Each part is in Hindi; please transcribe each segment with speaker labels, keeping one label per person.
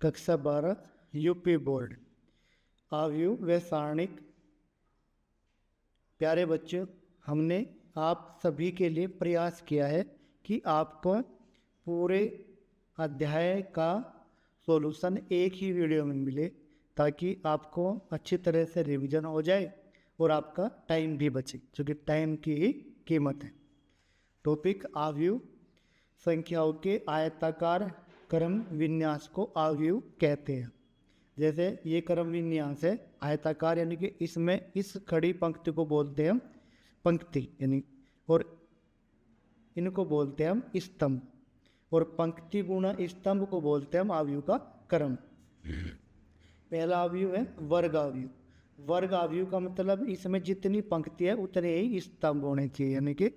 Speaker 1: कक्षा 12 यूपी बोर्ड। आव्यूह व सारणिक। प्यारे बच्चों, हमने आप सभी के लिए प्रयास किया है कि आपको पूरे अध्याय का सॉल्यूशन एक ही वीडियो में मिले, ताकि आपको अच्छी तरह से रिवीजन हो जाए और आपका टाइम भी बचे, क्योंकि टाइम की ही कीमत है। टॉपिक आव्यूह। संख्याओं के आयताकार क्रम विन्यास को आव्यूह कहते हैं। जैसे ये क्रम विन्यास है आयताकार, यानी कि इसमें इस खड़ी पंक्ति को बोलते हैं हम पंक्ति, यानी, और इनको बोलते हैं हम स्तंभ, और पंक्ति गुणा स्तंभ को बोलते हैं हम आव्यूह का क्रम। पहला आव्यूह है वर्ग आव्यूह। वर्ग आव्यूह का मतलब इसमें जितनी पंक्ति है उतने ही स्तंभ होने चाहिए, यानी कि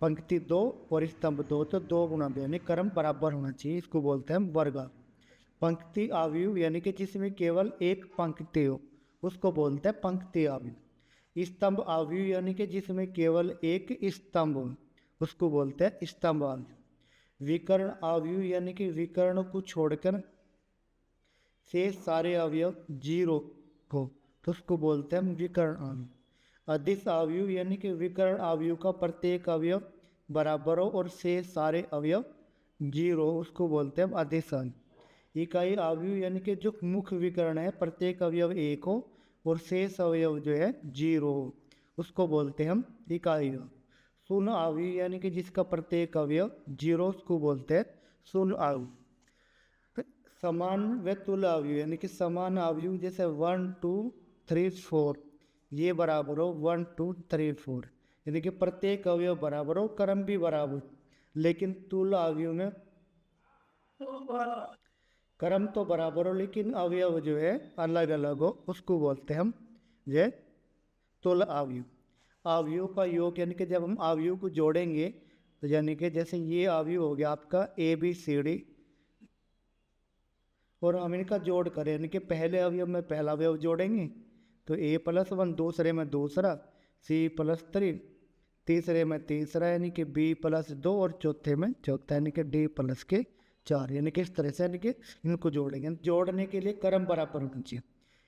Speaker 1: पंक्ति 2 और स्तंभ 2, तो 2 गुणा 2, यानी क्रम बराबर होना चाहिए। इसको बोलते हैं हम वर्ग। पंक्ति आव्यूह यानी कि जिसमें केवल एक पंक्ति हो, उसको बोलते हैं पंक्ति आव्यूह। स्तंभ आव्यूह यानी कि जिसमें केवल एक स्तंभ हो, उसको बोलते हैं स्तंभ आव्यूह। विकर्ण आव्यूह यानी कि विकर्ण को छोड़कर शेष सारे अवयव 0 हो, तो उसको बोलते हैं हम विकर्ण आव्यूह। अदिश आव्यूह यानी कि विकर्ण आव्यूह का प्रत्येक अवयव बराबर हो और शेष सारे अवयव 0 हो, उसको बोलते हैं हम अदिश आव्यूह। इकाई आव्यूह यानी कि जो मुख्य विकर्ण है प्रत्येक अवयव 1 हो और शेष अवयव जो है 0 हो, उसको बोलते हैं हम इकाई आव्यूह। शून्य आव्यूह यानी कि जिसका प्रत्येक अवयव 0, उसको बोलते हैं शून्य आव्यूह। समान व तुल्य आव्यूह यानी कि समान आव्यूह, जैसे 1 2 3 4 ये बराबर हो 1 2 3 4, यानी कि प्रत्येक अवयव बराबर हो, क्रम भी बराबर। लेकिन तुल्य आव्यूह में क्रम तो बराबर हो लेकिन अवयव जो है अलग अलग हो, उसको बोलते हैं हम ये तुल्य आव्यूह। आव्यूह का योग यानी कि जब हम आव्यूह को जोड़ेंगे, तो यानी कि जैसे ये आव्यूह हो गया आपका ABCD, और हम इनका जोड़ करें, यानी कि पहले अवयव में पहला अवयव जोड़ेंगे तो A+1, दूसरे में दूसरा C+3, तीसरे में तीसरा यानी कि B+2, और चौथे में चौथा यानी कि D+4, यानी कि इस तरह से, यानी कि इनको जोड़ेंगे। जोड़ने के लिए क्रम बराबर होना चाहिए।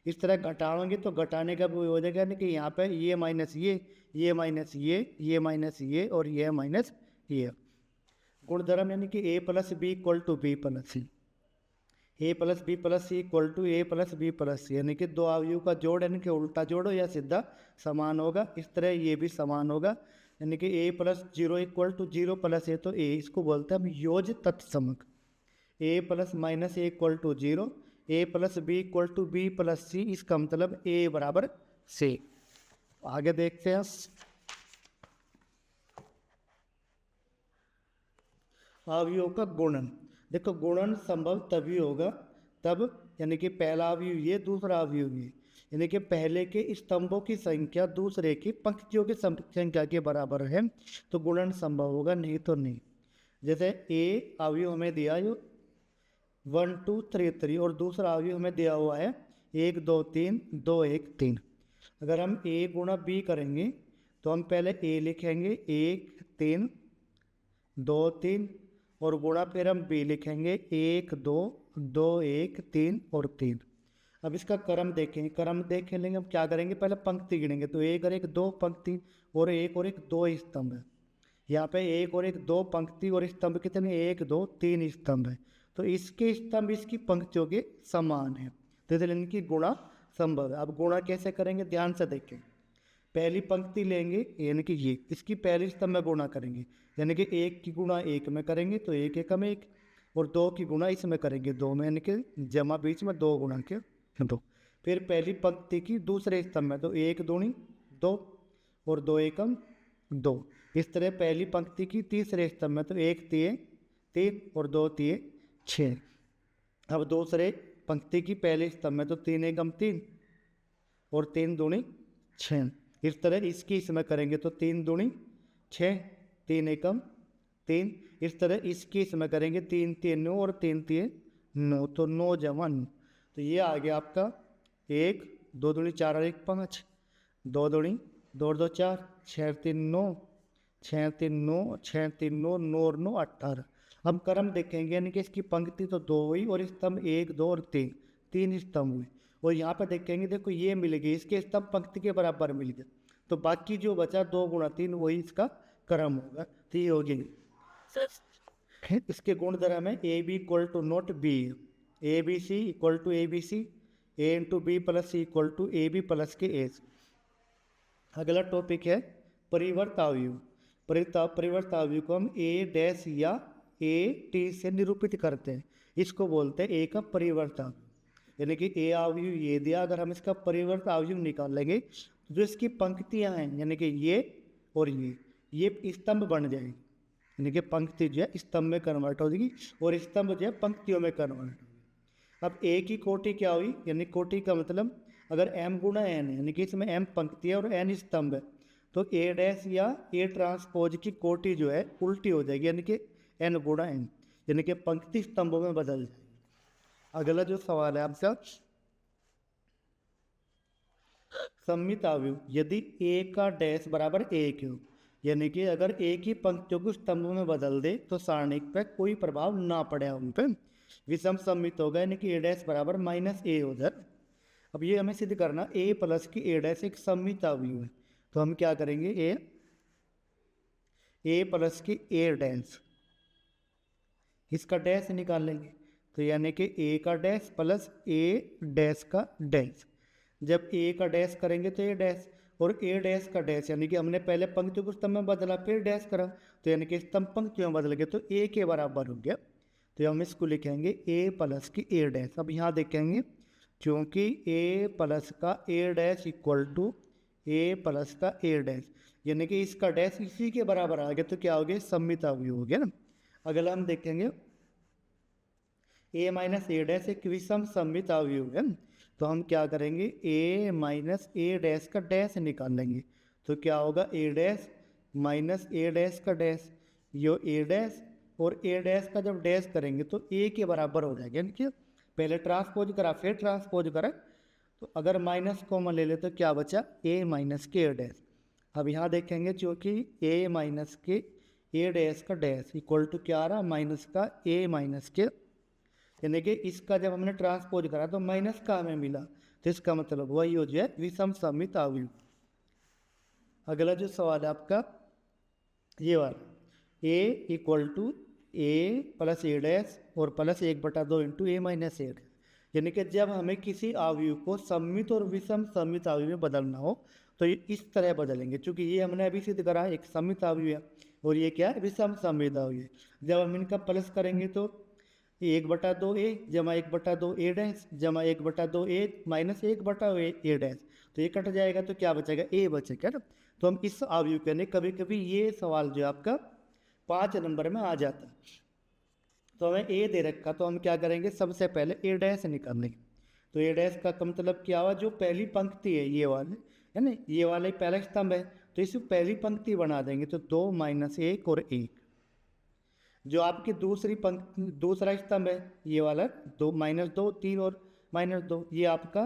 Speaker 1: इस तरह घटाओगे तो घटाने का भी हो जाएगा, यानी कि यहाँ पे ये माइनस ये माइनस ये माइनस ये और ये माइनस ये। गुणधर्म यानी कि A+B = B+C, A+B+C = A+B+C, यानी कि दो आव्यूह का जोड़, यानी कि उल्टा जोड़ो या सीधा समान होगा। इस तरह ये भी समान होगा, यानी कि A+0 = 0+A, तो A इसको बोलते हैं हम योज तत्समक। A + -A = 0, A+B = B+C, इसका मतलब A = C। आगे देखते हैं आव्यूह का गुणन। देखो, गुणन संभव तभी होगा तब, यानी कि पहला आव्यूह ये, दूसरा आव्यूह ये, यानी कि पहले के स्तंभों की संख्या दूसरे की पंक्तियों की संख्या के बराबर है, तो गुणन संभव होगा, नहीं तो नहीं। जैसे A आव्यूह हमें दिया है 1 2 3 3, और दूसरा आव्यूह हमें दिया हुआ है 1 2 3 2 1 3। अगर हम A × B करेंगे तो हम पहले A लिखेंगे 1 3 2 3, और गुणा फिर हम B लिखेंगे 1 2 2 1 3 और 3। अब इसका क्रम देखेंगे, क्रम देख लेंगे। हम क्या करेंगे, पहले पंक्ति गिनेंगे, तो 1 और 1 2 पंक्ति, और 1 और 1 2 स्तंभ है। यहाँ पे 1 और 1 2 पंक्ति और स्तंभ कितने, 1 2 3 स्तंभ है, तो इसके स्तंभ इसकी पंक्तियों के समान है, तो इसलिए इनकी गुणा संभव है। अब गुणा कैसे करेंगे, ध्यान से देखें। पहली पंक्ति लेंगे, यानी कि ये इसकी पहली स्तंभ में गुणा करेंगे, यानी कि 1 की गुणा 1 में करेंगे तो 1 एकम 1, और 2 की गुणा इसमें करेंगे 2 में, यानी कि जमा बीच में 2 गुणा के 2। फिर पहली पंक्ति की दूसरे स्तंभ में, तो 1 दूनी 2 और 2 एकम 2। इस तरह पहली पंक्ति की तीसरे स्तंभ में, तो 1 3 3 और 2 3 6। अब दूसरे पंक्ति की पहले स्तंभ में, तो 3 एकम 3 और 3 दूनी 6। इस तरह इसकी इसमें करेंगे तो 3 दूनी 6, 3 एकम 3। इस तरह इसकी इसमें करेंगे 3 3 9 और 3 3 9, तो 9 जमा 9, तो ये आ गया आपका 1 2 दूनी 4 और 1 5, 2 दूनी 2 और 2 4, 6 3 9 6 3 9 6 3 9 9 और 9 18। हम क्रम देखेंगे, यानी कि इसकी पंक्ति तो 2 हुई और स्तंभ 1 2 और 3, 3 स्तंभ हुए। और यहाँ पर देखेंगे, देखो ये मिल गई, इसके स्तंभ पंक्ति के बराबर मिल गए, तो बाकी जो बचा 2 गुणा 3 वही इसका क्रम होगा। तो ये हो गई। इसके गुण धर्म है A B equal to not B, A B C equal to A B C, A into B plus C equal to A B plus के ए। अगला टॉपिक है परिवर्त अवयव। परिवर्त अवयव को हम ए डैश या ए टी से निरूपित करते हैं, इसको बोलते हैं ए का परिवर्त अवयव। यानी कि ए अवयव ये दिया, अगर हम इसका परिवर्त अवयव निकालेंगे तो जो इसकी पंक्तियां हैं, यानी कि ये और ये स्तंभ बन जाएंगे, यानी कि पंक्ति जो है स्तंभ में कन्वर्ट हो जाएगी और स्तंभ जो है पंक्तियों में कन्वर्ट होगी। अब ए की कोटि क्या हुई, यानी कोटि का मतलब अगर m गुणा n है, यानी कि इसमें m पंक्ति है और n स्तंभ है, तो a डैश या a ट्रांसपोज की कोटि जो है उल्टी हो जाएगी, यानी कि n गुणा n, यानी कि पंक्ति स्तंभों में बदल जाएगी। अगला जो सवाल है आपका, सम्मित अवयव यदि a का डैश बराबर 1 हो, यानी कि अगर एक ही पंक्तियों को स्तंभों में बदल दे तो सारणिक पर कोई प्रभाव ना पड़े उन पर, विषम सम्मित होगा, यानी कि a डैश बराबर माइनस a हो जाए। अब ये हमें सिद्ध करना a प्लस की a डैश एक सम्मित अवयव है, तो हम क्या करेंगे, a प्लस की a डैश, इसका डैश निकाल लेंगे, तो यानी कि a का डैश प्लस a डैश का डैश। जब a का डैश करेंगे तो a डैश और a डैश का डैश, यानी कि हमने पहले पंक्ति को स्तंभ में बदला फिर डैश करा, तो यानी कि स्तंभ पंक्तियों में बदल गए तो a के बराबर हो गया, तो हम इसको लिखेंगे a प्लस की a डैश। अब यहाँ देखेंगे, क्योंकि a प्लस का a dash equal to a plus का a डैश, यानी कि इसका डैश इसी के बराबर आ गया, तो क्या हो गया, सम्मित अवयव हो गया ना। अगला हम देखेंगे a माइनस a डैश एक विषम सम्मित अवयव है, तो हम क्या करेंगे, a माइनस a डैश का डैश निकाल लेंगे, तो क्या होगा, a dash minus a dash का डैश, यो a डैश और a डैश का जब डैश करेंगे तो a के बराबर हो जाएगा, यानी कि पहले ट्रांसपोज करा फिर ट्रांसपोज करा, तो अगर माइनस कॉमन ले ले तो क्या बचा, a माइनस के a डैश। अब यहाँ देखेंगे, क्योंकि a माइनस के a डैश का डैश इक्वल टू क्या आ रहा, माइनस का a माइनस के, यानी कि इसका जब हमने ट्रांसपोज करा तो माइनस का हमें मिला, तो इसका मतलब वही हो जाए विषम सम्मित अवयव। अगला जो सवाल है आपका ये वाला, a equal to a plus a dash और plus 1/2 into a minus a, यानी कि जब हमें किसी अवयव को सम्मित और विषम सम्मित अवयव में बदलना हो तो ये इस तरह बदलेंगे, क्योंकि ये हमने अभी सिद्ध करा एक सम्मित अवयव है और ये क्या है, विषम सम्मित अवयव। जब हम इनका प्लस करेंगे तो 1/2 a जमा 1/2 a डैश जमा 1/2 a माइनस 1/2 a डैश, तो ये कट जाएगा तो क्या बचेगा, a बचेगा ना। तो हम इस अवयव के लिए कभी कभी ये सवाल जो आपका 5 नंबर में आ जाता है, तो हमें a दे रखा, तो हम क्या करेंगे, सबसे पहले a डैश निकालेंगे, तो a डैश का मतलब क्या हुआ, जो पहली पंक्ति है ये वाले है ना, ये वाला ही पहला स्तंभ है, तो इसे पहली पंक्ति बना देंगे, तो 2 माइनस 1 और 1। जो आपकी दूसरी पंक्ति दूसरा स्तंभ है ये वाला 2 माइनस 2 3 और माइनस 2, ये आपका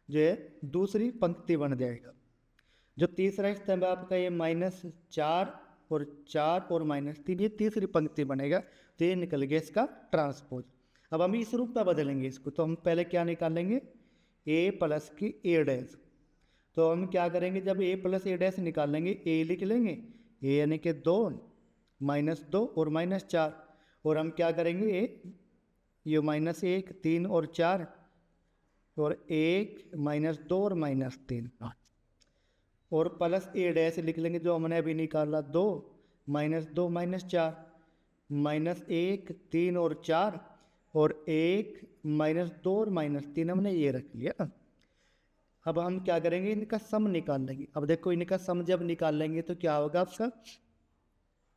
Speaker 1: जो है दूसरी पंक्ति बन जाएगा। जो तीसरा स्तंभ है आपका ये -4 और -3, ये तीसरी पंक्ति बनेगा, तो ये निकल गया इसका ट्रांसपोज। अब हम इस रूप में बदलेंगे इसको, तो हम पहले क्या निकालेंगे, a प्लस की a डैश, तो हम क्या करेंगे, जब a प्लस a डैश निकालेंगे a लिख लेंगे, a यानी कि 2 -2 और -4, और हम क्या करेंगे, ये -1 3 और 4 और 1 -2 और -3 और प्लस a डैश लिख लेंगे, जो हमने अभी निकाला 2 -2 -4 -1 3 और 4 और 1 -2 और -3 हमने ये रख लिया। अब हम क्या करेंगे, इनका सम निकाल लेंगे। अब देखो इनका सम जब निकाल लेंगे तो क्या होगा आपका,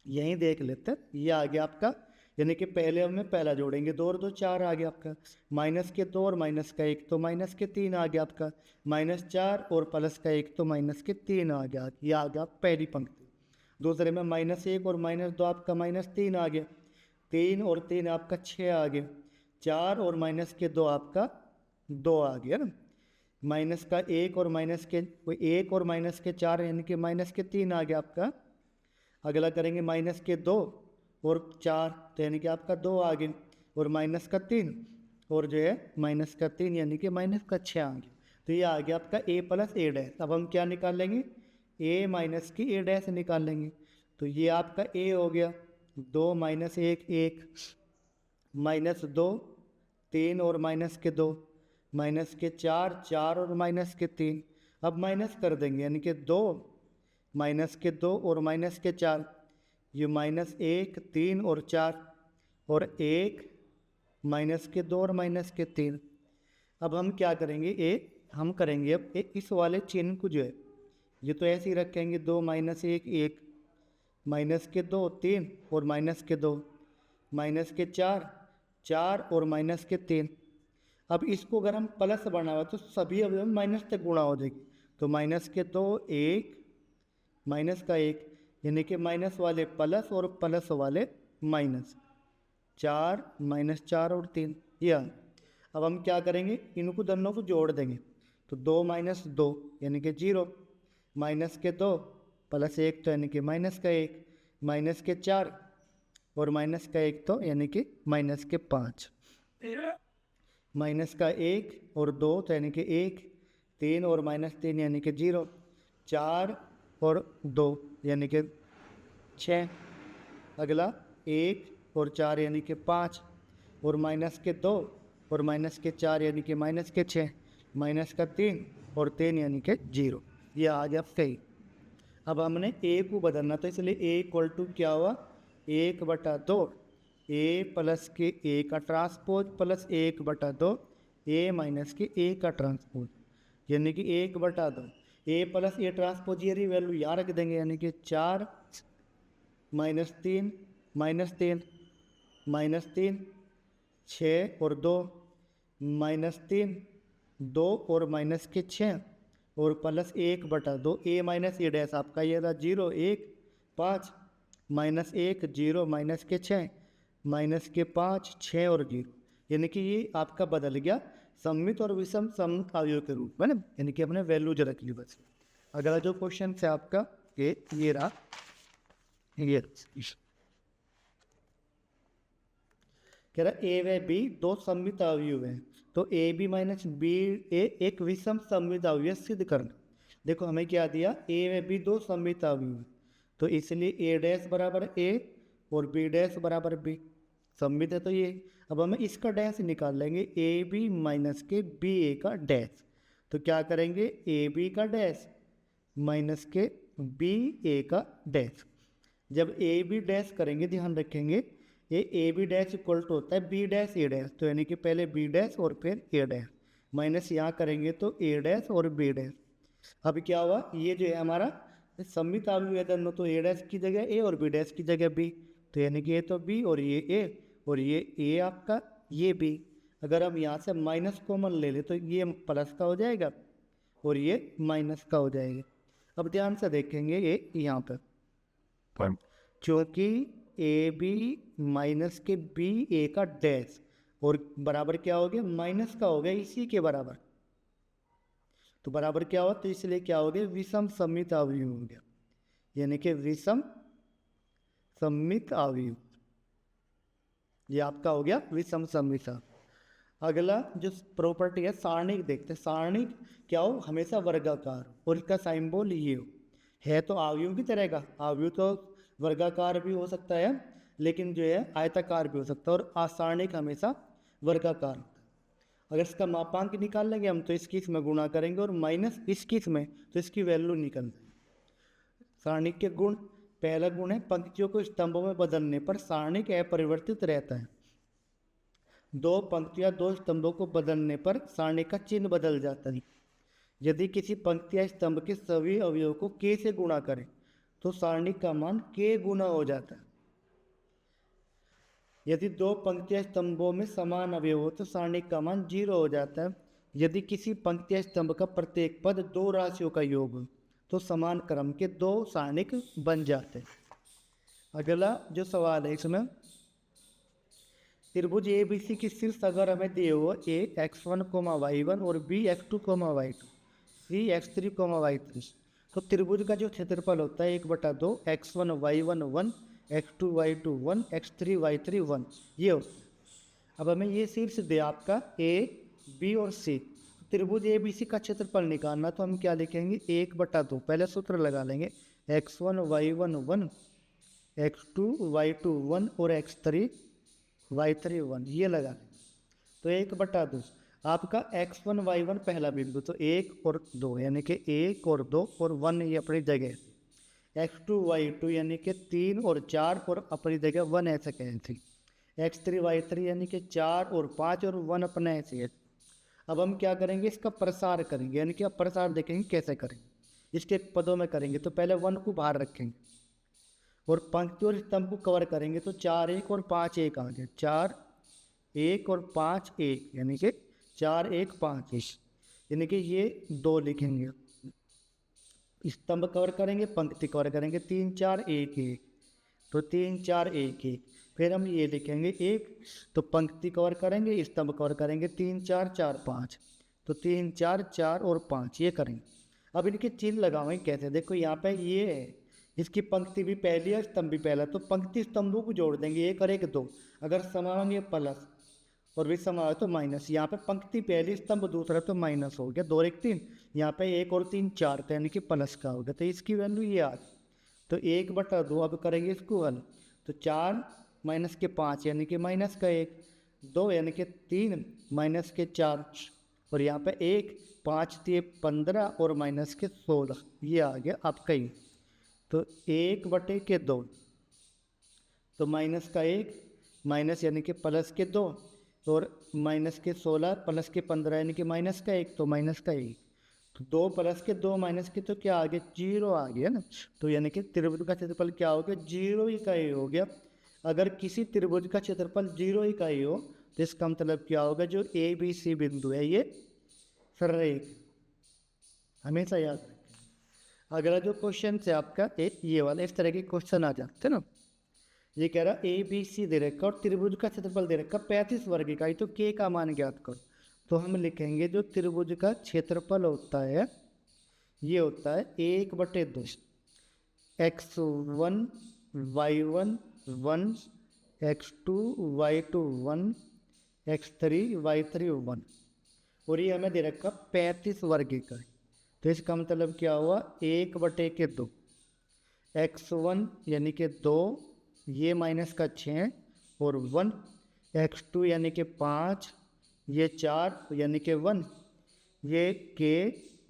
Speaker 1: यहीं देख लेते हैं, ये आ गया आपका, यानी कि पहले हमें पहला जोड़ेंगे 2 और 2 4 आ गया आपका, माइनस के 2 और माइनस का 1 तो माइनस के 3 आ गया आपका, -4 और प्लस का 1 तो माइनस के 3 आ गया, ये आ गया पहली पंक्ति। दूसरे में -1 और -2 आपका -3 आ गया, 3 और 3 आपका 6 आ गया, 4 और माइनस के 2 आपका 2 आ गया ना, माइनस का 1 और माइनस के 4 यानी कि -3 आ गया आपका। अगला करेंगे -2 और 4, तो यानी कि आपका 2 आ गए, और माइनस का 3 और जो है माइनस का 3 यानी कि माइनस का 6 आ गया। तो ये आ गया आपका a प्लस ए डैश। अब हम क्या निकाल लेंगे, a माइनस की ए डैश निकाल लेंगे। तो ये आपका a हो गया, 2 माइनस 1 1, माइनस 2 3 और माइनस के 2, माइनस के 4 4 और माइनस के 3। अब माइनस कर देंगे यानी कि 2 माइनस के 2 और माइनस के 4, ये माइनस 1 3 और 4 और 1 माइनस के 2 और माइनस के 3। अब हम क्या करेंगे, हम करेंगे अब इस वाले चिन्ह को जो है ये तो ऐसे ही रखेंगे, 2 माइनस 1 1, माइनस के 2 3 और माइनस के 2, माइनस के 4 4 और माइनस के 3। अब इसको अगर हम प्लस बनावा तो सभी अवयव माइनस तक गुणा हो जाएगी। तो माइनस के 2 1, माइनस का 1 यानी कि माइनस वाले प्लस और प्लस वाले माइनस, 4 माइनस 4 और 3 यह। अब हम क्या करेंगे, इनको दोनों को जोड़ देंगे। तो 2 माइनस 2 यानी कि 0, माइनस के 2 प्लस 1 तो यानी कि माइनस का 1, माइनस के 4 और माइनस का 1 तो यानी कि माइनस के 5, माइनस का 1 और 2 तो यानी कि 1, 3 और माइनस 3 यानी कि 0, 4 और 2 यानी कि 6। अगला 1 और 4 यानी कि 5, और माइनस के 2 और माइनस के 4 यानी कि माइनस के 6, माइनस का 3 और 3 यानी कि 0। यह आ गया सही। अब हमने a को बदलना, तो इसलिए a इक्वल टू क्या हुआ, 1/2 a प्लस के a का ट्रांसपोज प्लस 1/2 a माइनस के a का ट्रांसपोज, यानी कि 1/2 a प्लस a ट्रांसपोज ये वैल्यू यहाँ रख देंगे, यानी कि 4 माइनस 3 माइनस 3 माइनस 3 6 और 2 माइनस 3 2 और माइनस के 6 और plus 1/2 a minus A dash आपका ये रहा 0 1 5 माइनस 1 0 माइनस के 6 माइनस के 5 6 और 0, यानी कि ये आपका बदल गया सममित और विषम सममित अवयव के रूप में ना, यानी कि अपने वैल्यूज रख ली बस। अगला जो क्वेश्चन है आपका ये रहा, ये कह रहा ए व बी दो सममित अवयव हैं, तो ए बी माइनस बी ए एक विषम सममित अवयव सिद्ध करना। देखो हमें क्या दिया, ए व बी दो सममित अवयव हैं, तो इसलिए ए डैश बराबर ए और बी डैश बराबर बी, सममित है तो ये। अब हमें इसका डैश निकाल लेंगे, ए बी माइनस के बी ए का डैश। तो क्या करेंगे, ए बी का डैश माइनस के बी ए का डैश। जब ए बी डैश करेंगे ध्यान रखेंगे ये A B dash equal to होता है बी डैश ए डैश, तो यानी कि पहले बी डैश और फिर ए डैश, माइनस यहाँ करेंगे तो ए डैश और बी डैश। अब क्या हुआ, ये जो है हमारा सममित अवयव है दोनों, तो ए डैश की जगह ए और बी डैश की जगह बी, तो यानी कि ये तो बी और ये ए और ये ए आपका ये बी। अगर हम यहाँ से माइनस कॉमन ले ले तो ये प्लस का हो जाएगा और ये माइनस का हो जाएगा। अब ध्यान से देखेंगे ये यहाँ पर, चूँकि ए बी माइनस के बी ए का डैश और बराबर क्या हो गया, माइनस का हो गया इसी के बराबर, तो बराबर क्या हुआ, तो इसलिए क्या हो गया, विषम सममित अवयव हो गया, यानी कि विषम सममित अवयव, ये आपका हो गया विषम सममित। अगला जो प्रॉपर्टी है सारणिक देखते हैं। सारणिक क्या हो, हमेशा वर्गाकार, और इसका सिंबल ये हो, है तो अवयव की तरह का, अवयव तो वर्गाकार भी हो सकता है लेकिन जो है आयताकार भी हो सकता है, और असारणिक हमेशा वर्गाकार होता है। अगर इसका मापांक निकाल लेंगे हम तो इसकी इसमें गुणा करेंगे और माइनस इसकी इसमें, तो इसकी वैल्यू निकल जाएगी। सारणिक के गुण, पहला गुण है पंक्तियों को स्तंभों में बदलने पर सारणिक अपरिवर्तित रहता है। दो पंक्तियां दो स्तंभों को बदलने पर सारणिक का चिन्ह बदल जाता है। यदि किसी पंक्ति या स्तंभ के सभी अवयवों को k से गुणा करें तो सारणिक का मान k गुना हो जाता है। यदि दो पंक्तियां स्तंभों में समान अवयव हो तो सारणिक का मान 0 हो जाता है। यदि किसी पंक्ति या स्तंभ का प्रत्येक पद दो राशियों का योग हो तो समान क्रम के दो सारणिक बन जाते हैं। अगला जो सवाल है इसमें, त्रिभुज ए बी सी की शीर्ष अगर हमें दिए हो ए x1, y1 और b x2, y2, c x3, y3, तो त्रिभुज का जो क्षेत्रफल होता है 1/2 x1 y1 1 x2 y2 1 x3 y3 1 ये होता है। अब हमें ये शीर्ष दे आपका ए बी और सी, त्रिभुज ए बी सी का क्षेत्रफल निकालना, तो हम क्या लिखेंगे 1/2, पहले सूत्र लगा लेंगे x1 y1 1 x2 y2 1 और x3 y3 1 ये लगा लेंगे। तो 1/2 आपका x1 y1 पहला बिंदु, तो 1 और 2 यानी कि 1 और 2 और 1 ये अपनी जगह, x2 y2 यानी कि 3 और 4 और अपनी जगह 1 ऐसे कैसे, x3 y3 यानी कि 4 और 5 और 1 अपने ऐसे है। अब हम क्या करेंगे, इसका प्रसार करेंगे, यानी कि अब प्रसार देखेंगे कैसे करेंगे, इसके पदों में करेंगे। तो पहले 1 को बाहर रखेंगे और पंक्ति और स्तंभ को कवर करेंगे, तो 4 1 और 5 1 आ गए, 4 1 और 5 1 यानी कि 4 1 5 1, यानी कि ये 2 लिखेंगे। स्तंभ कवर करेंगे, पंक्ति कवर करेंगे, 3 4 1 1, तो 3 4 1 1। फिर हम ये लिखेंगे 1, तो पंक्ति कवर करेंगे, स्तंभ कवर करेंगे, 3 4 4 5, तो 3 4 4 और 5 ये करेंगे। अब इनके चिन्ह लगाएंगे कैसे, देखो यहाँ पे ये है, इसकी पंक्ति भी पहली है, स्तंभ भी पहला, तो पंक्ति स्तंभों को जोड़ देंगे, 1 और 1 2, अगर समान ये प्लस और भी समान तो माइनस। यहाँ पे पंक्ति पहली स्तंभ दूसरा, तो माइनस हो गया, 2 1 3, यहाँ पे 1 और 3 4 का यानी कि प्लस का हो गया, तो इसकी वैल्यू ये आ गई। तो 1/2 अब करेंगे इसको हल, तो 4 माइनस के 5 यानी कि माइनस का 1, 2 यानी कि 3 माइनस के 4 और यहाँ पे 1 5 3 15 और माइनस के 16 ये आ गया आपका ही। तो 1/2 तो माइनस का 1 माइनस यानी कि प्लस के 2 और माइनस के 16 प्लस के 15 यानी कि माइनस का 1, तो माइनस का 1, तो 2 प्लस के 2 माइनस के, तो क्या आ गया 0 आ गया ना। तो यानी कि त्रिभुज का क्षेत्रफल क्या हो गया 0 इकाई हो गया। अगर किसी त्रिभुज का क्षेत्रफल 0 इकाई हो तो इसका मतलब क्या होगा, जो ए बी सी बिंदु है ये सररेख, हमेशा याद रखें। अगला जो क्वेश्चन है आपका ये वाला, इस तरह के क्वेश्चन आ जाते हैं ना। ये कह रहा ए बी सी दे रखा और त्रिभुज का क्षेत्रफल दे रखा 35 वर्ग इकाई, तो के का मान ज्ञात करो। तो हम लिखेंगे जो त्रिभुज का क्षेत्रफल होता है ये होता है 1/2 x1 y1 1 x2 y2 1 x3 y3 1 और ये हमें दे रखा 35 वर्ग इकाई। तो इसका मतलब क्या हुआ 1/2 x1 यानी कि 2 ये माइनस का 6 और 1 x2 यानी कि 5 ये 4 यानी कि 1 ये k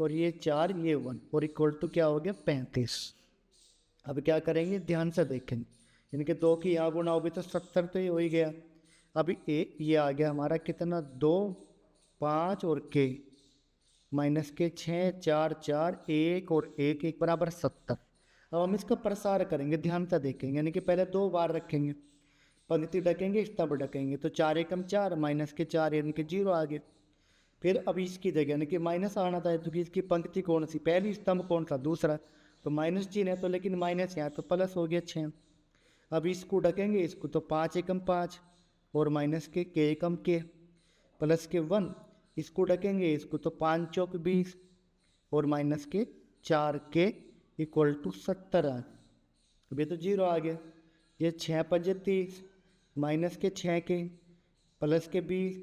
Speaker 1: और ये 4 ये 1 और इक्वल टू क्या हो गया 35। अब क्या करेंगे ध्यान से देखेंगे, यानी कि 2 की यहाँ गुना होगी तो 70 तो ये हो ही गया। अभी ये आ गया हमारा कितना 2 5 और k माइनस के 6 4 4 1 और 1 1 बराबर 70। अब हम इसका प्रसार करेंगे, ध्यान से देखेंगे, यानी कि पहले 2 बार रखेंगे, पंक्ति ढकेंगे स्तंभ ढकेंगे, तो 4 एकम 4 माइनस के 4 यानी कि 0 आ गए। फिर अब इसकी जगह यानी कि माइनस आना था, क्योंकि इसकी पंक्ति कौन सी पहली, स्तंभ कौन सा दूसरा, तो माइनस चिन्ह है, तो लेकिन माइनस यहाँ तो प्लस हो गया 6। अब इसको ढकेंगे इसको, तो 5 एकम 5 और माइनस के एकम के प्लस के 1, इसको ढकेंगे इसको, तो 5 चौक 20 और माइनस के 4 के इक्वल टू 70 आ। अभी तो 0 आ गया। ये 6 5 30 माइनस के 6 के प्लस के 20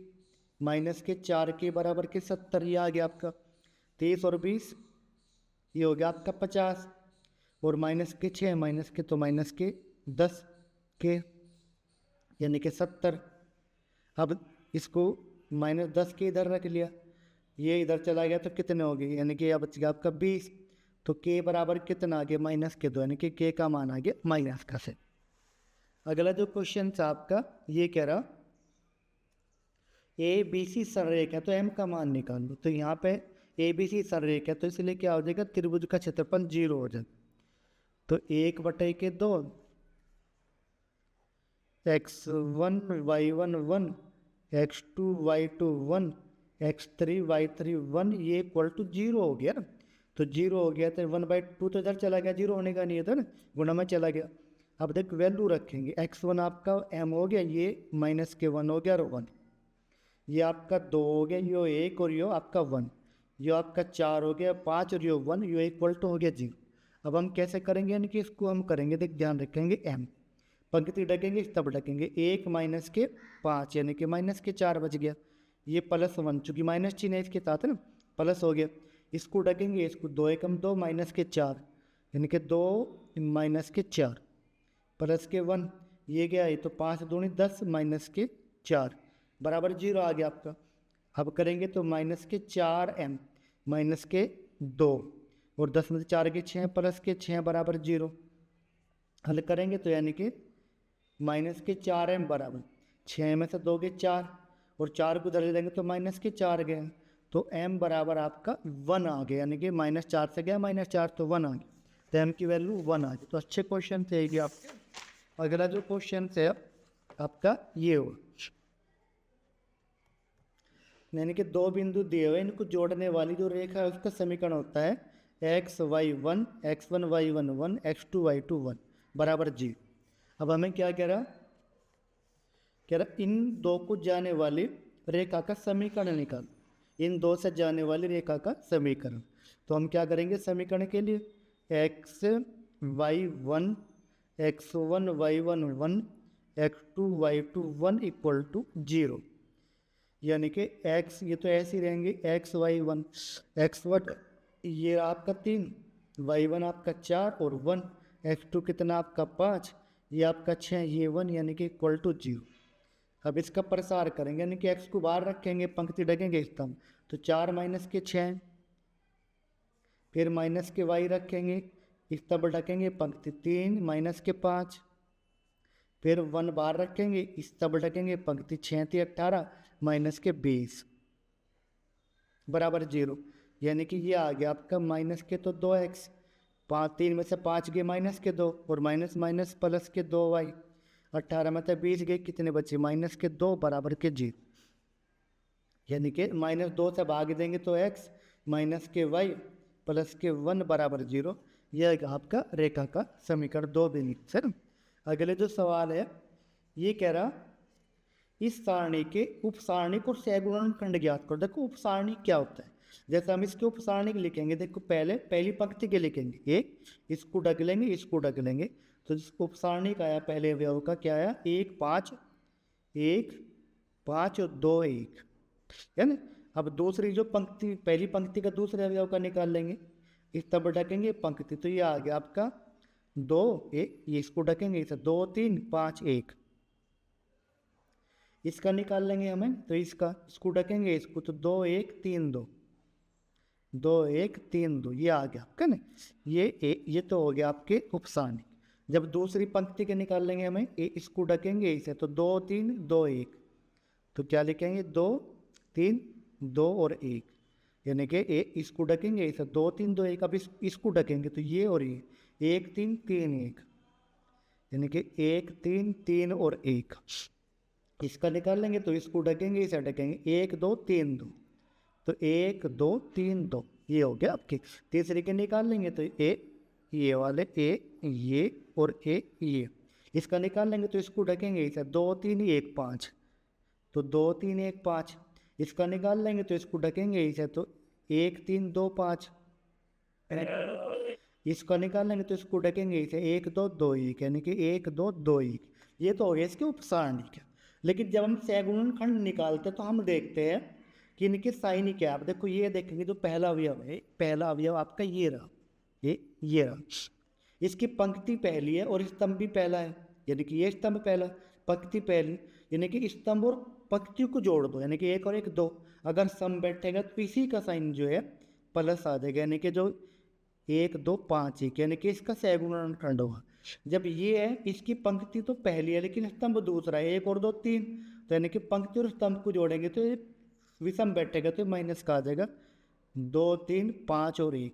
Speaker 1: माइनस के 4 के बराबर के 70 ये आ गया आपका। 30 और 20 ये हो गया आपका 50 और माइनस के 6 माइनस के तो माइनस के 10 के यानी कि 70। अब इसको -10 के इधर रख लिया, ये इधर चला गया तो कितने हो गए, यानी कि अब बच गया आपका 20, तो के बराबर कितना आ गया -2 यानी कि के का मान आ गया -6। अगला जो क्वेश्चन था आपका ये कह रहा ए बी सी सररेख है तो एम का मान निकाल लो। तो यहाँ पे ए बी सी सररेख है तो इसलिए क्या हो जाएगा त्रिभुज का क्षेत्रफल 0 हो जाएगा। तो 1/2 x1 y1 1 x2 y2 1 x3 y3 1 ये इक्वल टू 0 हो गया ना। तो 0 हो गया तो 1/2 तो इधर चला गया, 0 होने का नहीं था ना, गुणा में चला गया। अब देख वैल्यू रखेंगे, x1 आपका m हो गया, ये -1 हो गया और 1, ये आपका 2 हो गया, यो 1 और यो आपका 1, यो आपका 4 हो गया, 5 और यो 1, यो इक्वल टू हो गया 0। अब हम कैसे करेंगे, यानी कि इसको हम करेंगे, देख ध्यान रखेंगे m पंक्ति ढकेंगे स्तंभ ढकेंगे, 1 माइनस के 5 यानी कि माइनस के 4 बच गया। ये +1 चूँकि माइनस चिन्ह है इसके साथ ना, प्लस हो गया। इसको ढकेंगे, इसको 2 एकम 2 माइनस के 4 यानी कि 2 माइनस के 4 प्लस के 1, ये क्या है तो 5 दूनी 10 माइनस के 4 बराबर 0 आ गया आपका। अब करेंगे तो माइनस के 4m माइनस के 2 और 10 में से 4 के 6 प्लस के 6 बराबर 0। हल करेंगे तो यानी कि माइनस के 4m बराबर 6 में से 2 के 4 और 4 को इधर ले देंगे तो माइनस के 4 गए, तो m बराबर आपका 1 आ गया, यानी कि -4 से गया -4 तो 1 आ गया, तो m की वैल्यू 1 आ गई। तो अच्छे क्वेश्चन थे ये आपके। अगला जो क्वेश्चन है आपका ये हुआ, यानी कि 2 बिंदु दिए हुए, इनको जोड़ने वाली जो रेखा है उसका समीकरण होता है x1y1 x1y1 1 x2y2 1 बराबर 0। अब हमें क्या कह रहा इन दो को जाने वाली रेखा का समीकरण निकाल, इन दो से जाने वाली रेखा का समीकरण। तो हम क्या करेंगे समीकरण के लिए, x1y1 x1y1 1 x2y2 1 equal to 0, यानी कि x ये तो ऐसे ही रहेंगे x1y1 x1 ये आपका 3 y1 आपका 4 और 1 x2 कितना आपका 5 ये आपका 6 ये 1 यानी कि इक्वल टू 0। अब इसका प्रसार करेंगे, यानी कि x को बाहर रखेंगे, पंक्ति ढकेंगे स्तंभ, तो 4 माइनस के 6 फिर माइनस के y रखेंगे स्तंभ ढकेंगे पंक्ति 3 माइनस के 5 फिर 1 बाहर रखेंगे स्तंभ ढकेंगे पंक्ति 6 × 18 माइनस के 20 बराबर 0, यानी कि ये आ गया आपका माइनस के तो 2x 3 में से 5 गए माइनस के 2 और माइनस माइनस प्लस के 2y 18 में से 20 गए कितने बचे माइनस के 2 बराबर के 0, यानी कि -2 से भाग देंगे तो x माइनस के y प्लस के 1 बराबर 0। यह आपका रेखा का समीकरण 2 बिंदु। सर अगले जो सवाल है ये कह रहा इस सारणी के उप सारणी को सैगुणन खंड ज्ञात करो। देखो उप सारणी क्या होता है, जैसे हम इसके उप सारणी लिखेंगे, देखो पहली पंक्ति के लिखेंगे एक, इसको ढक लेंगे इसको ढक लेंगे, तो उप सारणी का आया पहले अवयव का क्या आया 1 5 1 5 और 2 1 है ना। अब दूसरी जो पंक्ति पहली पंक्ति का दूसरे अवयव का निकाल लेंगे, स्तंभ ढकेंगे पंक्ति, तो ये आ गया आपका 2 1 ये इसको ढकेंगे इसे 2 3 5 1, इसका निकाल लेंगे हमें, तो इसको ढकेंगे इसको, तो 2 1 3 2 2 1 3 2 ये आ गया आपका ना। ये तो हो गया आपके उप सारणी। जब दूसरी पंक्ति के निकाल लेंगे हमें, इसको ढकेंगे इसे, तो 2 3 2 1, तो क्या लिखेंगे 2 3 2 और 1, यानी कि इसको ढकेंगे इसे 2 3 2 1। अब इसको ढकेंगे तो ये और ये 1 3 3 1, यानी कि 1 3 3 और 1, इसका निकाल लेंगे तो इसको ढकेंगे इसे ढकेंगे 1 2 3 2, तो 1 2 3 2 ये हो गया आपके। तीसरे के निकाल लेंगे तो ये वाले ये और ये, इसका निकाल लेंगे तो इसको ढकेंगे इसे 2 3 1 5, तो 2 3 1 5, इसका निकाल लेंगे तो इसको ढकेंगे इसे, तो 1 3 2 5, इसका निकाल लेंगे तो इसको ढकेंगे इसे 1 2 2 1, यानी कि 1 2 2 1। ये तो हो गया इसके उप सारणी का। लेकिन जब हम सैगुणन खंड निकालते हैं तो हम देखते हैं कि इनके साइन क्या है। आप देखो ये देखेंगे जो पहला अवयव है, पहला अवयव आपका ये रहा, ये रहा, इसकी पंक्ति पहली है और स्तंभ भी पहला है, यानी कि ये स्तंभ पहला पंक्ति पहली, यानी कि स्तंभ और पंक्ति को जोड़ दो, यानी कि 1 और 1 2, अगर सम बैठेगा तो इसी का साइन जो है प्लस आ जाएगा, यानी कि जो 1 2 5 1, यानी कि इसका सैगुणन खंड होगा। जब ये है इसकी पंक्ति तो पहली है लेकिन स्तंभ दूसरा है, 1 और 2 3, तो यानी कि पंक्ति और स्तंभ को जोड़ेंगे तो ये विषम बैठेगा तो माइनस का आ जाएगा 2 3 5 और 1।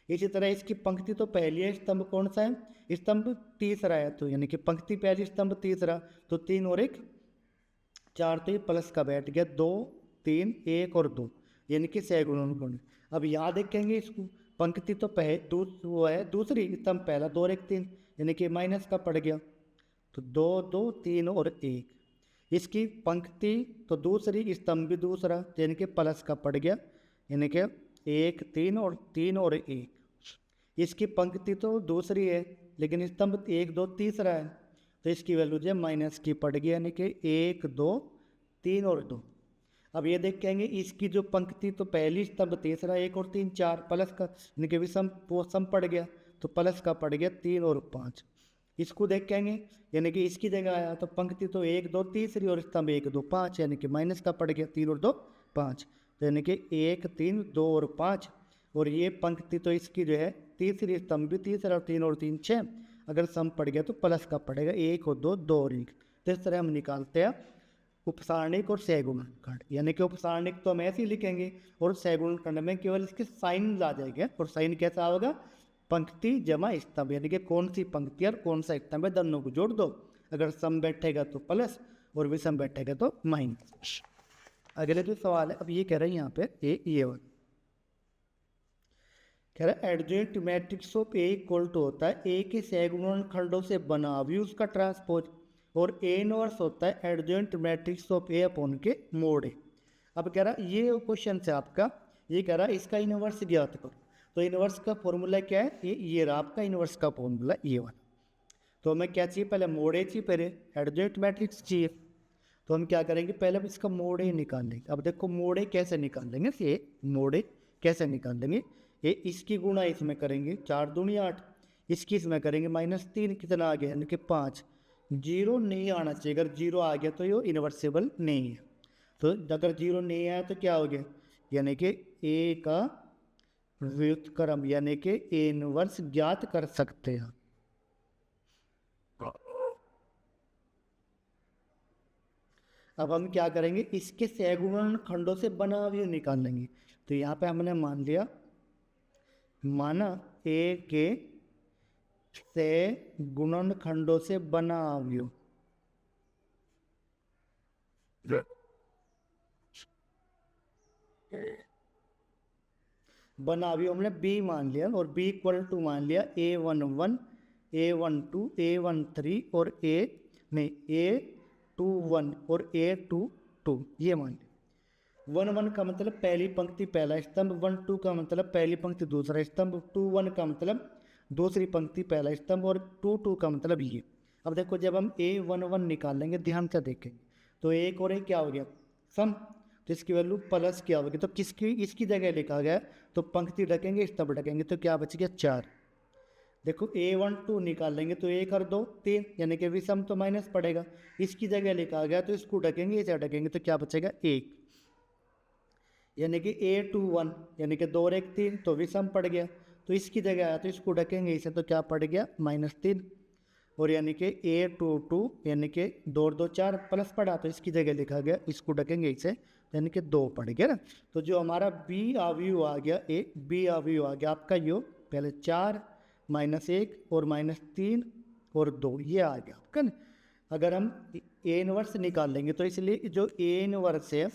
Speaker 1: इसी तरह इसकी पंक्ति तो पहली है, स्तंभ कौन सा है, स्तंभ तीसरा है, तो यानी कि पंक्ति पहली स्तंभ तीसरा, तो 3 और 1 4, तो ये प्लस का बैठ गया 2 3 1 और 2, यानी कि सैगुणन खंड। अब यहाँ देखेंगे इसको, पंक्ति तो वो है दूसरी, स्तंभ पहला 2 और 1 3, यानी कि माइनस का पड़ गया, तो 2 2 3 और 1, इसकी पंक्ति तो दूसरी स्तंभ भी दूसरा, यानी कि प्लस का पड़ गया, यानी कि 1 3 और 1, इसकी पंक्ति तो दूसरी है लेकिन स्तंभ 1 2 तीसरा है, तो इसकी वैल्यू जो है माइनस की पड़ गई, यानी कि 1 2 3 और 2। अब ये देख कहेंगे इसकी जो पंक्ति तो पहली स्तंभ तीसरा 1 और 3 4 प्लस का, यानी कि विषम वो सम पड़ गया तो प्लस का पड़ गया 3 और 5। इसको देख कहेंगे यानी कि इसकी जगह आया तो पंक्ति तो 1 2 तीसरी और स्तंभ 1 2 5, यानी कि माइनस का पड़ गया 3 और 2 5, तो यानी कि 1 3 2 और 5। और ये पंक्ति तो इसकी जो है तीसरी स्तंभ भी तीसरा और 3 और 3 6, अगर सम पड़ गया तो प्लस का पड़ेगा 1 और 2 2 और 1। तो इस तरह हम निकालते हैं उपसारणिक और सहगुणन खंड, यानी कि उपसारणिक तो हम ऐसे ही लिखेंगे और सहगुणन खंड में केवल इसके साइन आ जाएगा। और साइन कैसा होगा, पंक्ति जमा स्तंभ, यानी कि कौन सी पंक्ति और कौन सा स्तंभ है दोनों को जोड़ दो, अगर सम बैठेगा तो प्लस और विषम बैठेगा तो माइनस। अगले जो सवाल है अब ये कह रहे हैं यहाँ पे ये वाला कह रहा है adjoint matrix of A equal to होता है ए के सहगुणन खंडों से बना हुआ उसका ट्रांसपोज, और ए इनवर्स होता है adjoint matrix of A upon के मोड ए। अब कह रहा है ये क्वेश्चन से आपका ये कह रहा है इसका इनवर्स ज्ञात करो। तो इनवर्स का फॉर्मूला क्या है, ये रहा आपका इनवर्स का फॉर्मूला ये वाला। तो हमें क्या चाहिए, पहले मोड ए चाहिए, पहले एडजॉइंट मैट्रिक्स चाहिए। तो हम क्या करेंगे, पहले हम इसका मोड ए निकाल लेंगे। अब देखो मोड ए कैसे निकाल लेंगे, ये मोड ए कैसे निकाल लेंगे, ये इसकी गुणा इसमें करेंगे 4 दूनी 8, इसकी इसमें करेंगे -3, कितना आ गया यानी कि 5। जीरो नहीं आना चाहिए, अगर जीरो आ गया तो ये इन्वर्सिबल नहीं है। तो अगर जीरो नहीं आया तो क्या हो गया, यानी कि ए का व्युत्क्रम यानी कि ए इनवर्स ज्ञात कर सकते हैं। अब हम क्या करेंगे, इसके सहगुणन खंडों से बना हुआ निकाल लेंगे। तो यहाँ पे हमने मान लिया, माना ए के से गुणन खंडों से बना अवयव, बना अवयव हमने बी मान लिया और बी इक्वल टू मान लिया A11 A12 A13 और A21 और A22, ये मान लिया। 1 का मतलब पहली पंक्ति पहला स्तंभ, 1 2 का मतलब पहली पंक्ति दूसरा स्तंभ, 2 1 का मतलब दूसरी पंक्ति पहला स्तंभ और 2 2 का मतलब ये। अब देखो जब हम A11 निकाल लेंगे ध्यान से देखें तो एक और एक क्या हो गया सम, तो इसकी वैल्यू प्लस क्या होगी, तो किसकी इसकी जगह लिखा गया तो पंक्ति ढकेंगे स्तंभ ढकेंगे तो क्या बच गया 4। देखो A12 निकाल लेंगे तो 1 और 2 3, यानी कि विषम तो माइनस पड़ेगा, इसकी जगह लिखा गया तो इसको ढकेंगे इसे ढकेंगे तो क्या बचेगा 1, यानी कि A21 यानी कि 2 और 1 3 तो विषम पड़ गया, तो इसकी जगह आया तो इसको ढकेंगे इसे तो क्या पड़ गया -3, और यानी कि A22 यानी कि 2 और 2 4 प्लस पड़ा तो इसकी जगह लिखा गया इसको ढकेंगे इसे यानी कि 2 पड़ गया ना। तो जो हमारा बी अवयव आ गया बी अवयव आ गया आपका यो पहले 4 -1 और -3 और 2 ये आ गया आपका ना। अगर हम ए इनवर्स निकाल लेंगे तो इसलिए जो ए इनवर्स है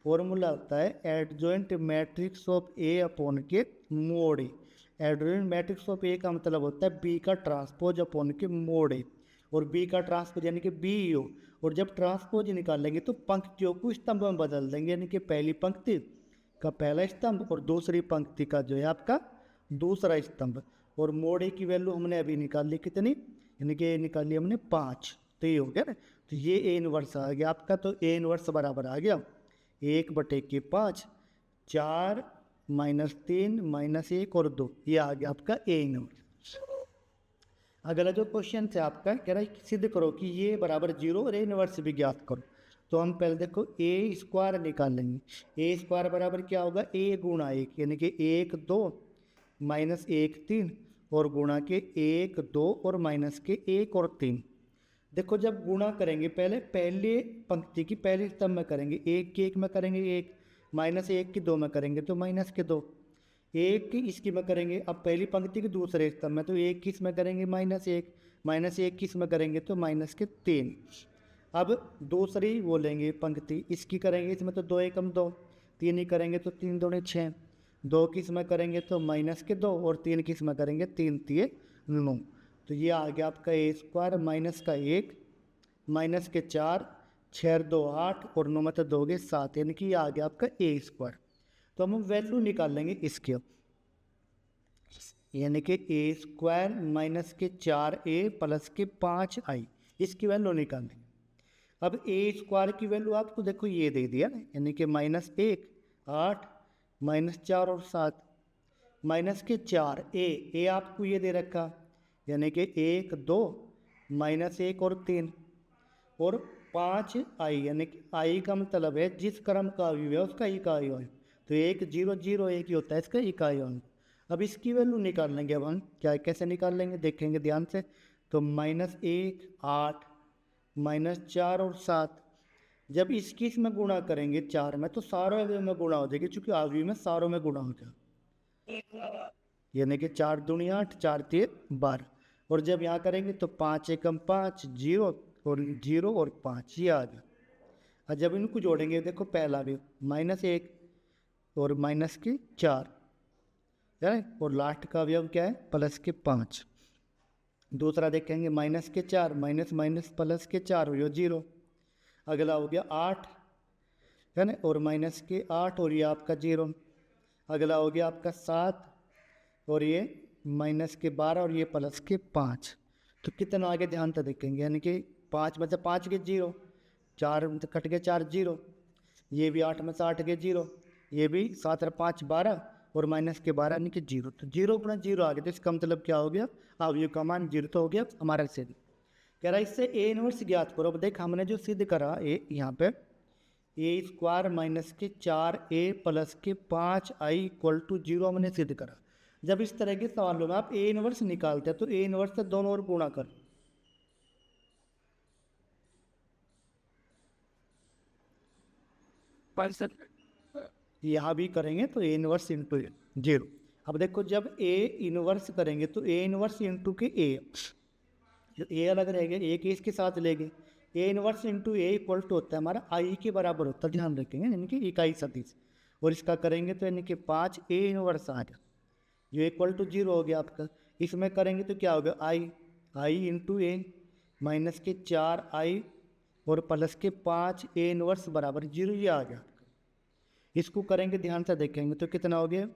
Speaker 1: फॉर्मूला होता है adjoint matrix of A upon के mod A. Adjoint matrix of A का मतलब होता है बी का ट्रांसपोज अपॉन के मोड ए, और बी का ट्रांसपोज यानी कि बी हो, और जब ट्रांसपोज निकाल लेंगे तो पंक्तियों को स्तंभ में बदल देंगे, यानी कि पहली पंक्ति का पहला स्तंभ और दूसरी पंक्ति का जो है आपका दूसरा स्तंभ। और मोड ए की वैल्यू हमने अभी निकाल ली कितनी, यानी कि निकाल ली हमने 5, तो ये हो गया ना। तो ये ए इनवर्स आ गया आपका, तो ए इनवर्स बराबर आ गया 1/5 4 -3 -1 और 2, ये आ गया आपका ए इनवर्स। अगला जो क्वेश्चन है आपका कह रहा है सिद्ध करो कि ये बराबर 0 और ए इनवर्स भी ज्ञात करो। तो हम पहले देखो ए स्क्वायर निकाल लेंगे, ए स्क्वायर बराबर क्या होगा a गुणा 1, यानी कि 1 2 -1 3 और गुणा के 1 2 और माइनस के 1 और 3। देखो जब गुणा करेंगे पहले पंक्ति की पहले स्तंभ में करेंगे 1 के 1 में करेंगे 1, -1 की 2 में करेंगे तो -2, 1 की इसकी में करेंगे अब पहली पंक्ति के दूसरे स्तंभ में तो 1 की इसमें करेंगे -1 की इसमें करेंगे तो -3। अब दूसरी वो लेंगे पंक्ति इसकी करेंगे इसमें तो 2 1 2, 3 ही करेंगे तो 3 2 6, 2 की इसमें करेंगे तो -2 और 3 की इसमें करेंगे 3 3 9। तो ये आ गया आपका ए स्क्वायर माइनस का 1 माइनस के 4 6 2 8 और 9 में तो 2 के 7, यानी कि ये आ गया आपका ए स्क्वायर। तो हम वैल्यू निकाल लेंगे इसके, यानी कि ए स्क्वायर माइनस के 4a प्लस के 5i, इसकी वैल्यू निकालेंगे। अब ए स्क्वायर की वैल्यू आपको देखो ये दे दिया ना, यानी कि -1 8 -4 और 7 -4 ए आपको ये दे रखा, यानी कि 1 2 -1 और 3 और 5 आई, यानी कि आई का मतलब है जिस क्रम का अवयव है उसका इकाई योग। तो 1 0 0 1 ही होता है इसका इकाई योग। अब इसकी वैल्यू निकाल लेंगे। अब हम क्या कैसे निकाल लेंगे देखेंगे ध्यान से। तो -1 8 -4 और 7, जब इसकी इसमें गुणा करेंगे 4 में तो सारों अवयव में गुणा हो जाएगी, चूंकि अवयव में सारों में गुणा हो जाएगा, यानी कि 4 दूनी 8 4 3 12। और जब यहाँ करेंगे तो 5 एकम 5 0 और 5 ये आ गया। और जब इनको जोड़ेंगे देखो पहला भी -1 और -4 है, और लास्ट का अवयव क्या है +5। दूसरा देखेंगे -4 -+4 हो 0। अगला हो गया 8 है ना, और -8 और ये आपका 0। अगला हो गया आपका 7 और ये -12 और ये +5। तो कितना आगे ध्यान से देखेंगे, यानी कि 5 में से 5 के 0, 4 में से कट के 4 0, ये भी 8 में से 8 के 0, ये भी 7 और 5 12 और -12 यानी कि 0। तो 0 × 0 आ गया। तो इसका मतलब क्या हो गया, अवयव का मान 0 तो हो गया हमारा सिद्ध। कह रहा है इससे ए इनवर्स ज्ञात करो। अब देख हमने जो सिद्ध करा ए यहाँ पे ए स्क्वायर -4a + 5i = 0 हमने सिद्ध करा। जब इस तरह के सवालों में आप ए इनवर्स निकालते हैं तो ए इनवर्स से दोनों ओर गुणा कर, यहाँ भी करेंगे तो ए इनवर्स × 0। अब देखो जब ए इनवर्स करेंगे तो ए इनवर्स × के ए, जो ए अलग रहेगा ए के इसके साथ लेंगे, A inverse × A equal to होता है हमारा आई के बराबर होता है, ध्यान रखेंगे, यानी कि इकाई सदिश। और इसका करेंगे तो यानी कि 5 ए इनवर्स आ गया जो इक्वल टू 0 हो गया आपका। इसमें करेंगे तो क्या होगा आई × ए -4i और +5 ए इनवर्स बराबर 0 ये आ गया। इसको करेंगे ध्यान से देखेंगे तो कितना हो गया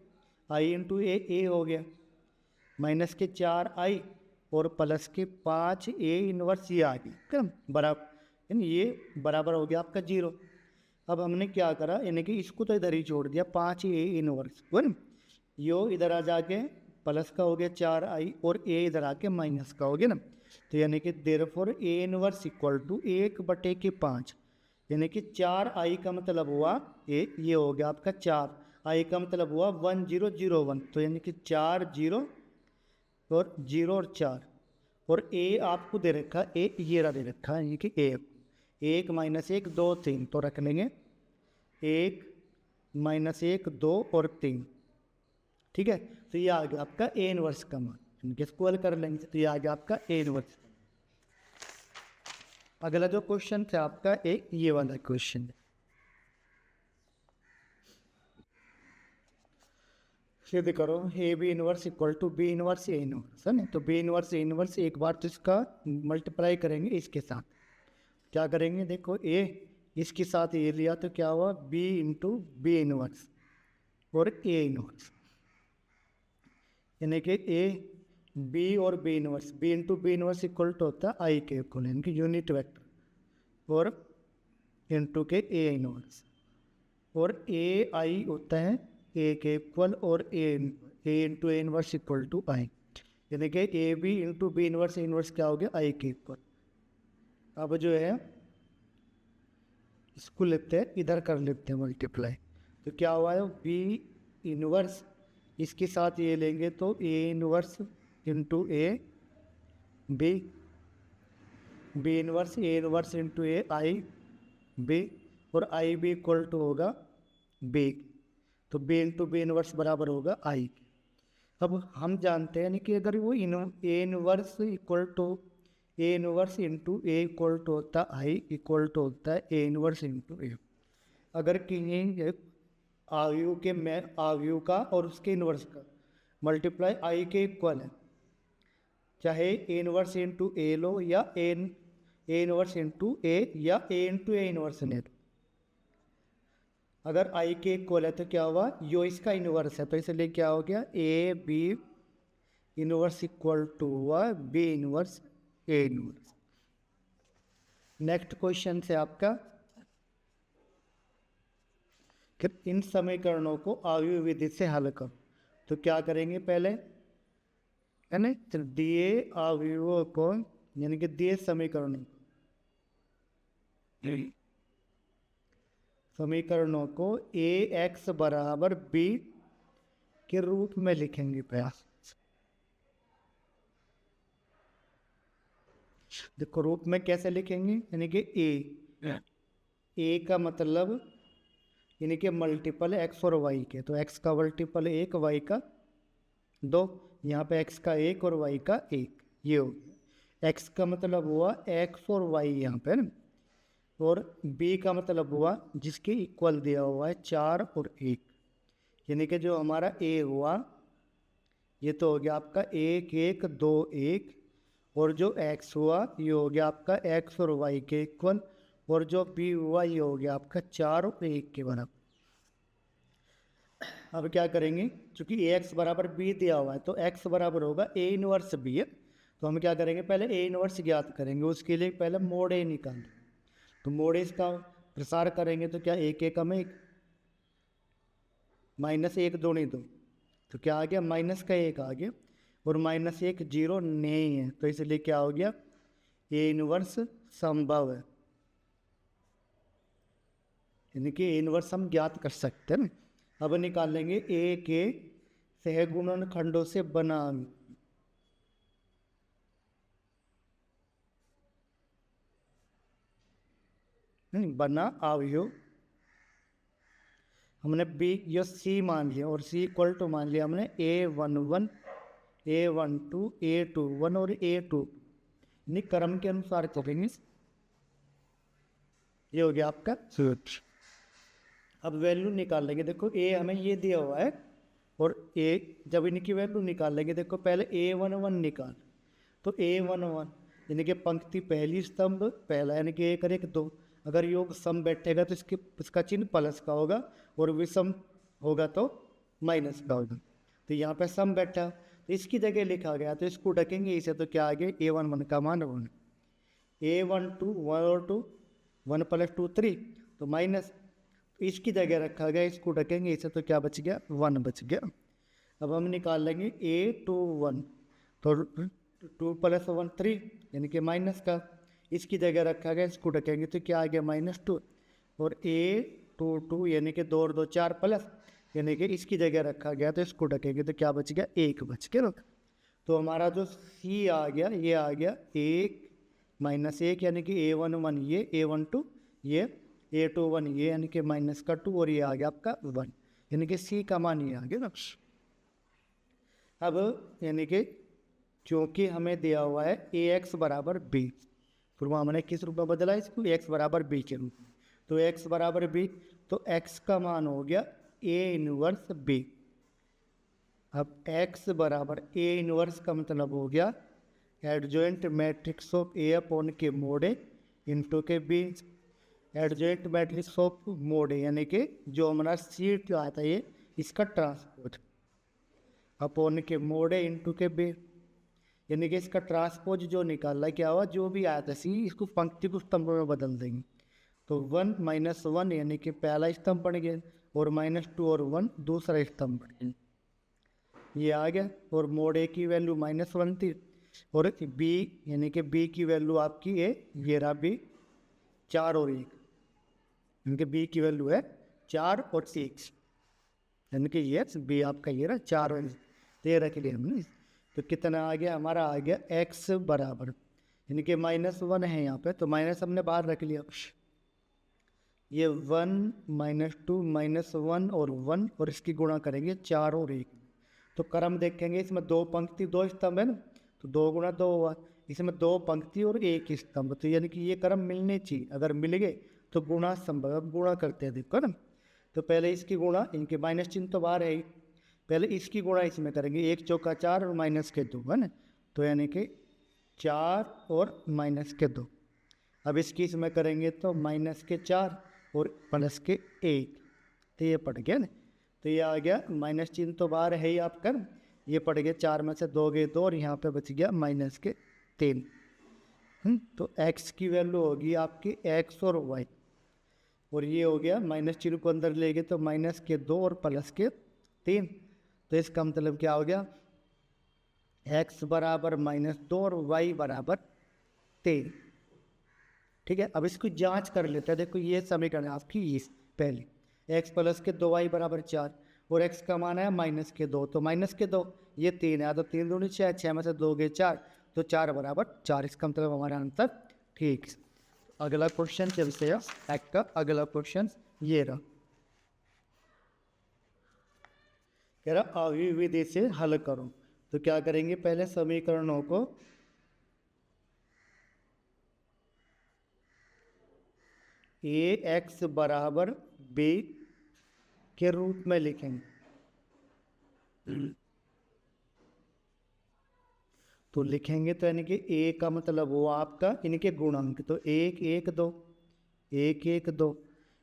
Speaker 1: आई × ए हो गया -4i और +5 ए इनवर्स ये आ गया, क्या बराबर, यानी ये बराबर हो गया आपका 0। अब हमने क्या करा, यानी कि इसको तो इधर ही छोड़ दिया 5 ए इनवर्स, है ना, यो इधर आ जाके प्लस का हो गया 4i और ए इधर आके माइनस का हो गया ना। तो यानी कि देयरफॉर ए इनवर्स = 1/5, यानी कि 4i का मतलब हुआ ये हो गया आपका 4, i का मतलब हुआ 1001, तो यानी कि 4 0 और 0 और 4, और ए आपको दे रखा ए ये रहा दे रखा है, यानी कि 1 -1 2 3, तो रख लेंगे 1 -1 2 और 3, ठीक है। तो ये आ गया आपका ए इनवर्स का मान, इनके स्क्वायर कर लेंगे तो ये आ गया आपका ए इनवर्स। अगला जो क्वेश्चन था आपका एक ये वाला क्वेश्चन है, सिद्ध करो A B inverse = B inverse A inverse, है ना। तो बी इनवर्स ए इनवर्स एक बार तो इसका मल्टीप्लाई करेंगे इसके साथ, क्या करेंगे देखो ए इसके साथ ये लिया तो क्या हुआ बी × बी इनवर्स और ए इनवर्स, यानी कि ए बी और B inverse, B × B inverse equal to होता है आई के इक्वल, यानी कि यूनिट वेक्टर, और इंटू के ए इनवर्स, और ए आई होता है ए के इक्वल, और A × A inverse equal to I, यानी कि A B × B inverse inverse क्या हो गया आई के इक्वल। अब जो है इसको लेते हैं इधर कर लेते हैं मल्टीप्लाई, तो क्या हुआ है बी इनवर्स इसके साथ ये लेंगे तो A inverse × A B, B inverse A inverse × A I B, और आई बी इक्वल टू होगा बी, तो बी × बी इनवर्स बराबर होगा आई। अब हम जानते हैं कि अगर वो A inverse equal to A inverse × A equal to होता है आई इक्वल टू होता है ए इनवर्स × ए। अगर किसी आयु के में आयु का और उसके इनवर्स का मल्टीप्लाई आई के इक्वल है, चाहे ए इनवर्स × ए लो या ए इनवर्स × ए या ए × ए इनवर्स ले लो, अगर आई के इक्वल है तो क्या हुआ यो इसका इनवर्स है, तो इसलिए क्या हो गया A B inverse equal to हुआ B inverse A inverse. Next question से आपका कि इन समीकरणों को आव्यूह विधि से हल करो। तो क्या करेंगे पहले, है ना, तो दिए आव्यूहों को यानी कि दिए समीकरणों को ए एक्स बराबर बी के रूप में लिखेंगे प्रयास। देखो रूप में कैसे लिखेंगे, यानी कि ए का मतलब यानी कि मल्टीपल एक्स और वाई के, तो एक्स का मल्टीपल 1, वाई का 2, यहाँ पे एक्स का 1 और वाई का 1, ये हो गया। एक्स का मतलब हुआ एक्स और वाई यहाँ पे ना, और बी का मतलब हुआ जिसके इक्वल दिया हुआ है 4 और 1, यानी कि जो हमारा ए हुआ ये तो हो गया आपका 1 1 2 1, और जो x हुआ ये हो गया आपका x और y के इक्वल, और जो b हुआ ये हो गया आपका 4 और 1 के बराबर। अब क्या करेंगे, चूंकि ax बराबर b दिया हुआ है तो x बराबर होगा a इनवर्स b है, तो हम क्या करेंगे पहले a इनवर्स ज्ञात करेंगे। उसके लिए पहले मोड a निकाल, तो मोड a इसका प्रसार करेंगे तो क्या 1 1 में 1 माइनस 1 2 नहीं 2, तो क्या आ गया माइनस का 1 आ गया, और माइनस 1 0 नहीं है, तो इसलिए क्या हो गया ए इनवर्स संभव है, यानी कि ए इनवर्स हम ज्ञात कर सकते हैं ना। अब निकाल लेंगे ए के सहगुणन खंडों से बना अवयव, हमने बी यो सी मान लिया और सी इक्वल टू मान लिया हमने A11 A12 A21 और A2, यानी क्रम के अनुसार करेंगे। ये हो गया आपका सूत्र। अब वैल्यू निकाल लेंगे, देखो ए हमें ये दिया हुआ है और ए जब इनकी वैल्यू निकाल लेंगे, देखो पहले A11 निकाल, तो A11 यानी कि पंक्ति पहली स्तंभ पहला यानी कि 1 और 1 2, अगर योग सम बैठेगा तो इसका चिन्ह प्लस का होगा और विषम होगा तो माइनस का होगा। तो यहाँ पे सम बैठा तो इसकी जगह लिखा गया, तो इसको ढकेंगे इसे, तो क्या आ गया A11 का मान 1, A12 1 और 2 1 + 2 3, तो माइनस, तो इसकी जगह रखा गया, इसको ढकेंगे इसे, तो क्या बच गया 1 बच गया। अब हम निकाल लेंगे A21, तो 2 + 1 3 यानी कि माइनस का, इसकी जगह रखा गया, इसको ढकेंगे तो क्या आ गया -2, और A22 यानी कि 2 और 2 4 प्लस, यानी कि इसकी जगह रखा गया, तो इसको ढकेंगे तो क्या बच गया 1 बच गया। तो हमारा जो C आ गया ये आ गया 1 -1 यानी कि A11 ये A12 ये A21 ये यानी कि -2, और ये आ गया आपका 1, यानी कि C का मान ये आ गया ना। अब यानी कि क्योंकि हमें दिया हुआ है AX बराबर B, फिर वहाँ हमने किस रूप में बदला इसको x बराबर b के रूप में, तो x बराबर b, तो x का मान हो गया a इनवर्स b। अब x बराबर a इनवर्स का मतलब हो गया adjoint matrix of a upon के मोड ए इंटू के b, adjoint matrix of mod A यानी कि जो हमारा सीट आता है ये इसका ट्रांसपोज अपॉन के मोड ए इंटू के b, यानी कि इसका ट्रांसपोज जो निकाला क्या हुआ, जो भी आया था सी इसको पंक्ति को स्तंभ में बदल देंगे, तो 1 - 1 यानी कि पहला स्तंभ बन गया, और -2 और 1 दूसरा स्तंभ बन गया, ये आ गया। और मोड ए की वैल्यू -1 थी, और बी यानी कि बी की वैल्यू आपकी ये रहा बी 4 और 1, यानी कि बी की वैल्यू है 4 और 6, यानी कि ये बी आपका ये रहा 4 और 13 रख लिया हमने। तो कितना आ गया हमारा, आ गया x बराबर, यानी कि -1 है यहाँ पे, तो माइनस हमने बाहर रख लिया, ये 1 -2 -1 और 1, और इसकी गुणा करेंगे 4 और 1, तो क्रम देखेंगे इसमें 2 पंक्ति 2 स्तंभ है ना, तो 2 × 2 हुआ, इसमें 2 पंक्ति और 1 स्तंभ, तो यानी कि ये क्रम मिलने चाहिए, अगर मिल गए तो गुणा संभव। अब गुणा करते हैं देखो ना, तो पहले इसकी गुणा, इनके माइनस चिन्ह तो बाहर है ही, पहले इसकी गुणा इसमें करेंगे, 1 चौका 4 और -2 है ना, तो यानी कि 4 और -2। अब इसकी इसमें करेंगे तो -4 और +1, तो ये पड़ गया ना, तो ये आ गया, माइनस चिन्ह तो बाहर है ही आपका, ये पड़ गया 4 में से 2 गए 2, और यहाँ पे बच गया -3। तो x की वैल्यू होगी आपकी x और y, और ये हो गया माइनस चिन्ह को अंदर ले गए तो माइनस के 2 और प्लस के 3। तो इसका मतलब क्या हो गया, x बराबर -2 और y बराबर 3। ठीक है, अब इसको जांच कर लेते हैं। देखो ये समीकरण है आपकी, इस पहले x प्लस के 2y बराबर 4 और x का मान है -2, तो -2 ये 3 है, तो 3 दूनी 6, 6 में से 2 गए 4, तो 4 बराबर 4। इसका मतलब हमारा आंसर ठीक। अगला क्वेश्चन चलते हैं, एक्ट का अगला क्वेश्चन ये रहा, कह रहा अव्ययी विधि से हल करो। तो क्या करेंगे, पहले समीकरणों को ax बराबर b के रूप में लिखेंगे। तो लिखेंगे तो यानी कि a का मतलब वो आपका इनके गुणांक, तो 1 1 2 1 1 2,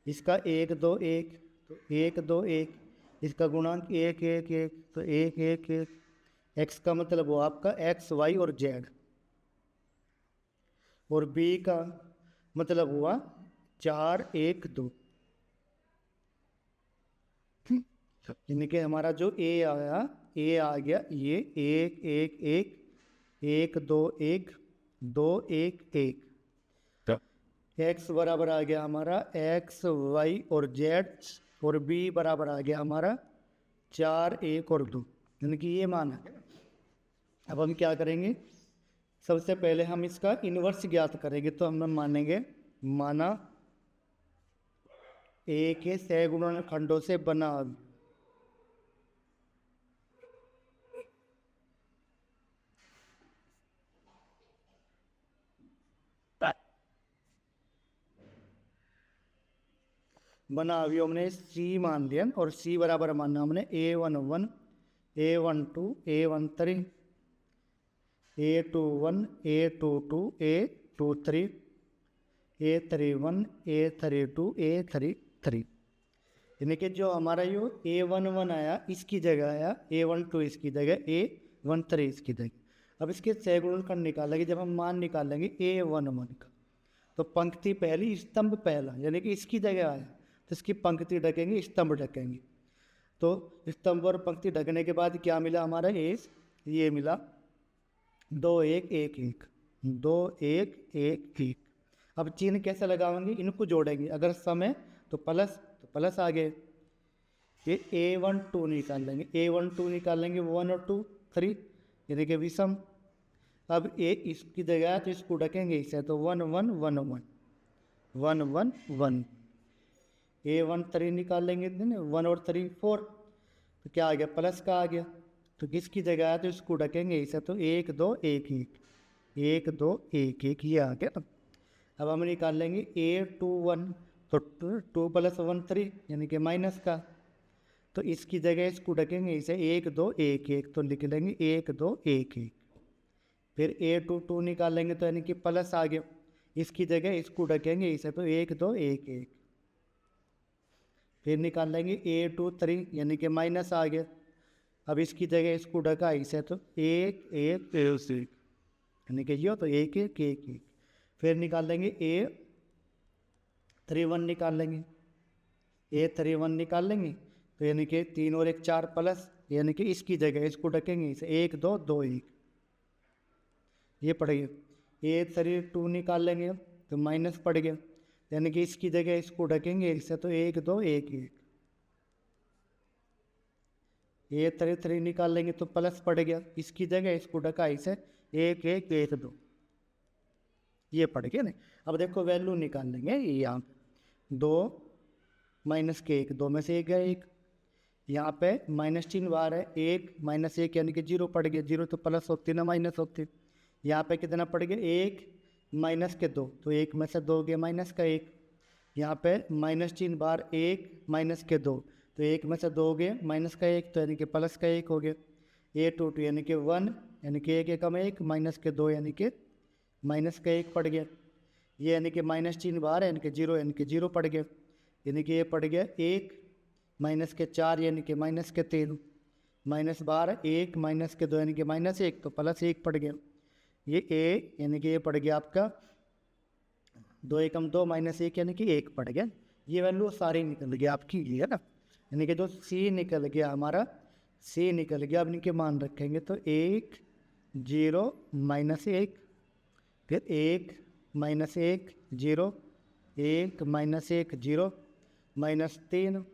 Speaker 1: इसका 1 2 1, तो 1 2 1, इसका गुणांक 1 1 1, तो 1 1 1। x का मतलब वो आपका x y और z, और b का मतलब हुआ 4 1 2। यानी कि हमारा जो a आ गया ये 1 1 1 1 2 1 2 1 1। x बराबर आ गया हमारा x y और z, और b बराबर आ गया हमारा 4 1 और 2, यानी कि ये मान है। अब हम क्या करेंगे, सबसे पहले हम इसका इन्वर्स ज्ञात करेंगे। तो हम मानेंगे, माना a के सैगुणन खंडों से बना अवयव हमने c मान लिया, और c बराबर मानना हमने a11 a12 a13 a21 a22 a23 a31 a32 a33। यानी कि जो हमारा यो a11 आया इसकी जगह आया a12, इसकी जगह a13 इसकी जगह। अब इसके सैगुणन खंड निकालेंगे, जब हम मान निकालेंगे a11 का, तो पंक्ति पहली स्तंभ पहला, यानी कि इसकी जगह आया तो इसकी पंक्ति ढकेंगे, स्तंभ ढकेंगे। तो स्तंभ और पंक्ति ढकने के बाद क्या मिला हमारा, ये मिला 2 1 1 1 2 1 1 1। अब चिन्ह कैसे लगाएंगे, इनको जोड़ेंगे, अगर सम है तो प्लस आ गए। ये a12 निकाल लेंगे, a12 निकाल लेंगे 1 और 2 3, यानी कि विषम। अब a इसकी जगह है तो इसको ढकेंगे इसे, तो 1 1 1 1 1 1 1। a13 निकाल लेंगे, 1 और 3 4, तो क्या आ गया, प्लस का आ गया। तो किसकी जगह है तो इसको ढकेंगे इसे, तो 1 2 1 1 1 2 1 1, ये आ गया। अब हम निकाल लेंगे a21, तो 2 + 1 3, यानी कि माइनस का। तो इसकी जगह इसको ढकेंगे इसे 1 2 1 1, तो लिख लेंगे 1 2 1 1। फिर a22 निकाल लेंगे तो यानी कि प्लस आ गया, इसकी जगह इसको ढकेंगे इसे, तो 1 2 1 1। फिर निकाल लेंगे a23, यानी कि माइनस आ गया। अब इसकी जगह इसको ढका इसे, तो 1 1 1 1, यानी कि ये तो 1 1 1 1। फिर निकाल लेंगे a31 निकाल लेंगे, a31 निकाल लेंगे, तो यानी कि 3 और 1 4 प्लस, यानी कि इसकी जगह इसको ढकेंगे इसे 1 2 2 1, ये पड़ गया। a32 निकाल लेंगे तो माइनस पड़ गया, यानी कि इसकी जगह इसको ढकेंगे इसे, तो 1 2 1 1। a33 निकाल लेंगे तो प्लस पड़ गया, इसकी जगह इसको ढका इसे 1 1 1 2, ये पड़ गया नहीं। अब देखो वैल्यू निकाल लेंगे, यहाँ 2 माइनस के 1, 2 में से 1 गया 1, यहाँ पे माइनस चिन्ह बाहर है, 1 - 1 यानी कि 0 पड़ गया, 0 तो प्लस होती ना माइनस होती। यहाँ पे कितना पड़ गया, 1 माइनस के 2, तो 1 में से 2 गया माइनस का 1। यहाँ पे माइनस चिन्ह बाहर, 1 माइनस के 2, तो 1 में से 2 गए माइनस का 1, तो यानी कि प्लस का 1 हो गया। a22 यानी कि 1, यानी कि 1 एकम 1 माइनस के 2, यानी कि माइनस का 1 पड़ गया। ये यानी कि माइनस चिन्ह बाहर है, यानी कि 0, यानी कि 0 पड़ गया। यानी कि ये पड़ गया 1 माइनस के 4, यानी कि माइनस के 3, माइनस बाहर 1 माइनस के 2, यानी कि -1, तो +1 पड़ गया। ये ए यानी कि ये पड़ गया आपका 2 एकम 2 माइनस 1 यानी कि 1 पड़ गया। ये वैल्यू सारी निकल गया आपकी, ये है ना, यानी कि जो सी निकल गया हमारा, सी निकल गया। अब इनके मान रखेंगे तो 1 0 माइनस 1, फिर 1 माइनस 1 0, 1 माइनस 1 0, माइनस 3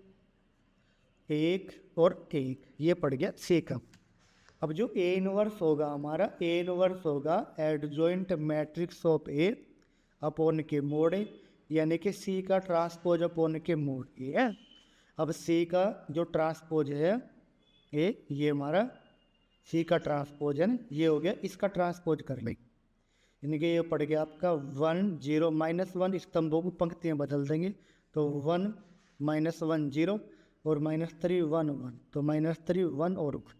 Speaker 1: 1 और 1, ये पड़ गया सी का। अब जो ए इनवर्स होगा हमारा, ए इनवर्स होगा adjoint matrix of A upon के मोड ए, यानी कि सी का ट्रांसपोज अपॉन के मोड ए है। अब सी का जो ट्रांसपोज है ए, ये हमारा सी का ट्रांसपोज है ना, ये हो गया, इसका ट्रांसपोज कर लें, यानी कि ये पड़ गया आपका 1 0 माइनस 1, स्तंभों की पंक्तियाँ बदल देंगे तो 1 माइनस 1 0 और माइनस 3 1 1, तो माइनस 3 1 और 1।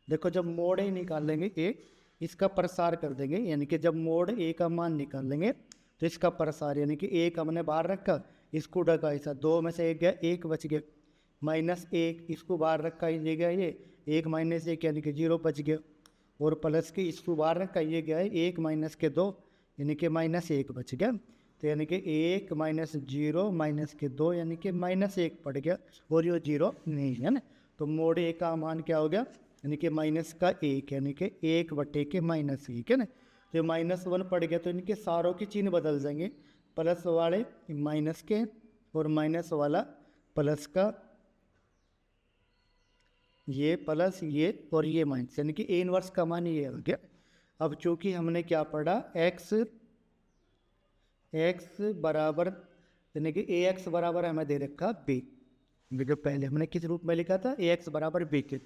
Speaker 1: देखो जब मोड ए निकालेंगे ए, इसका प्रसार कर देंगे, यानी कि जब मोड ए का मान निकालेंगे तो इसका प्रसार, यानी कि एक हमने बाहर रखा, इसको ढका ऐसा, 2 में से 1 गया, 1 बच गया, माइनस 1 इसको बाहर रखा, ये गया ये 1 माइनस 1 यानी कि 0 बच गया, और प्लस के इसको बाहर रखा, ये गया है 1 माइनस के 2 यानी कि माइनस 1 बच गया। तो यानी कि 1 माइनस 0 माइनस के 2 यानी कि माइनस 1 पड़ गया, और ये 0 नहीं है ना, तो मोड ए का मान क्या हो गया, यानी कि माइनस का 1 यानी कि 1 बटे के माइनस 1 है ना। तो माइनस 1 पड़ गया, तो इनके सारों के चिन्ह बदल जाएंगे, प्लस वाले माइनस के और माइनस वाला प्लस का, ये प्लस ये और ये माइनस, यानी कि ए इनवर्स का मान ये हो गया। अब चूंकि हमने क्या पढ़ा, एक्स बराबर, यानी कि ए एक्स बराबर हमें दे रखा बी, जो पहले हमने किस रूप में लिखा था, ए एक्स बराबर बी के,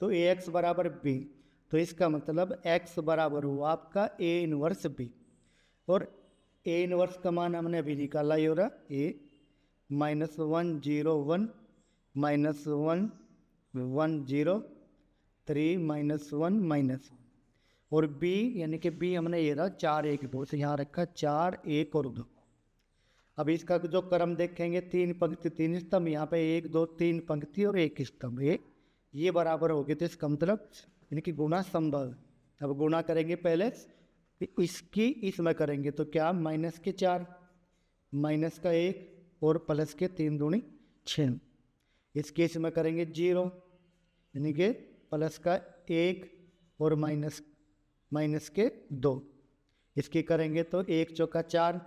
Speaker 1: तो ए एक्स बराबर बी, तो इसका मतलब एक्स बराबर हुआ आपका ए इनवर्स बी, और ए इनवर्स का मान हमने अभी निकाला, ये हो रहा ए माइनस 1 0 1 माइनस 1 1 0 3 माइनस 1 माइनस, और बी यानी कि बी हमने ये रहा 4 1 2 से यहाँ रखा 4 1 और 2। अब इसका जो क्रम देखेंगे, 3 पंक्ति 3 स्तंभ, यहाँ पे 1 2 3 पंक्ति और 1 स्तंभ, ये बराबर हो गए, तो इसका मतलब यानी कि गुणा संभव। अब गुणा करेंगे पहले इसकी इसमें करेंगे तो क्या, माइनस के 4 माइनस का 1 और प्लस के 3 दूनी 6, इसके इसमें करेंगे 0 यानी कि प्लस का 1 और माइनस के 2, इसकी करेंगे तो 1 चौका 4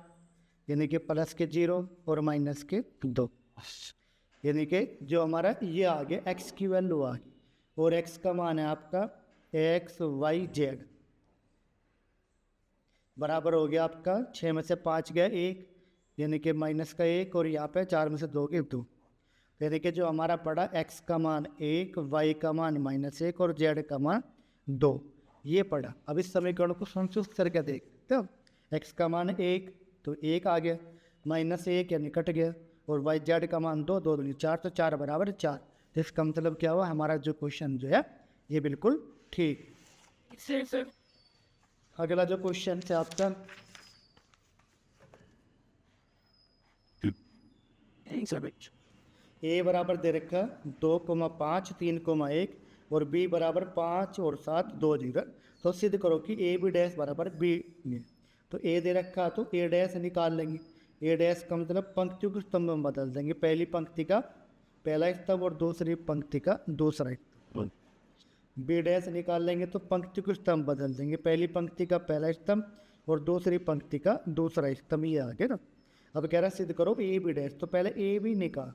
Speaker 1: यानी कि प्लस के 0 और माइनस के 2, यानी कि जो हमारा ये आ गया x की वैल्यू आ गई, और x का मान है आपका एक्स वाई जेड, बराबर हो गया आपका 6 में से 5 गया 1 यानी कि माइनस का 1, और यहाँ पे 4 में से 2 के 2, यानी कि जो हमारा पड़ा x का मान 1, y का मान -1 और z का मान 2, ये पड़ा। अब इस समीकरण को संतुष्ट करके देखते हो, x का मान 1 तो 1 आ गया, -1 यानी कट गया, और y z का मान 2 2 दूनी 4, तो 4 बराबर 4, तो इसका मतलब क्या हुआ, हमारा जो क्वेश्चन जो है ये बिल्कुल ठीक। अगला जो क्वेश्चन है आपका, ए बराबर दे रखा 2,5 3,1 और बी बराबर 5 और 7 2 0, तो सिद्ध करो कि ए बी डैश बराबर बी में। तो ए दे रखा तो ए डैश निकाल लेंगे, ए डैश का मतलब पंक्तियों के स्तंभ में बदल देंगे, पहली पंक्ति का पहला स्तंभ और दूसरी पंक्ति का दूसरा स्तंभ। बी डैश निकाल लेंगे तो पंक्ति के स्तंभ बदल देंगे, पहली पंक्ति का पहला स्तंभ और दूसरी पंक्ति का दूसरा स्तंभ, ये आ गया ना। अब कह रहा सिद्ध करो ए बी डैश, तो पहले ए बी निकाल,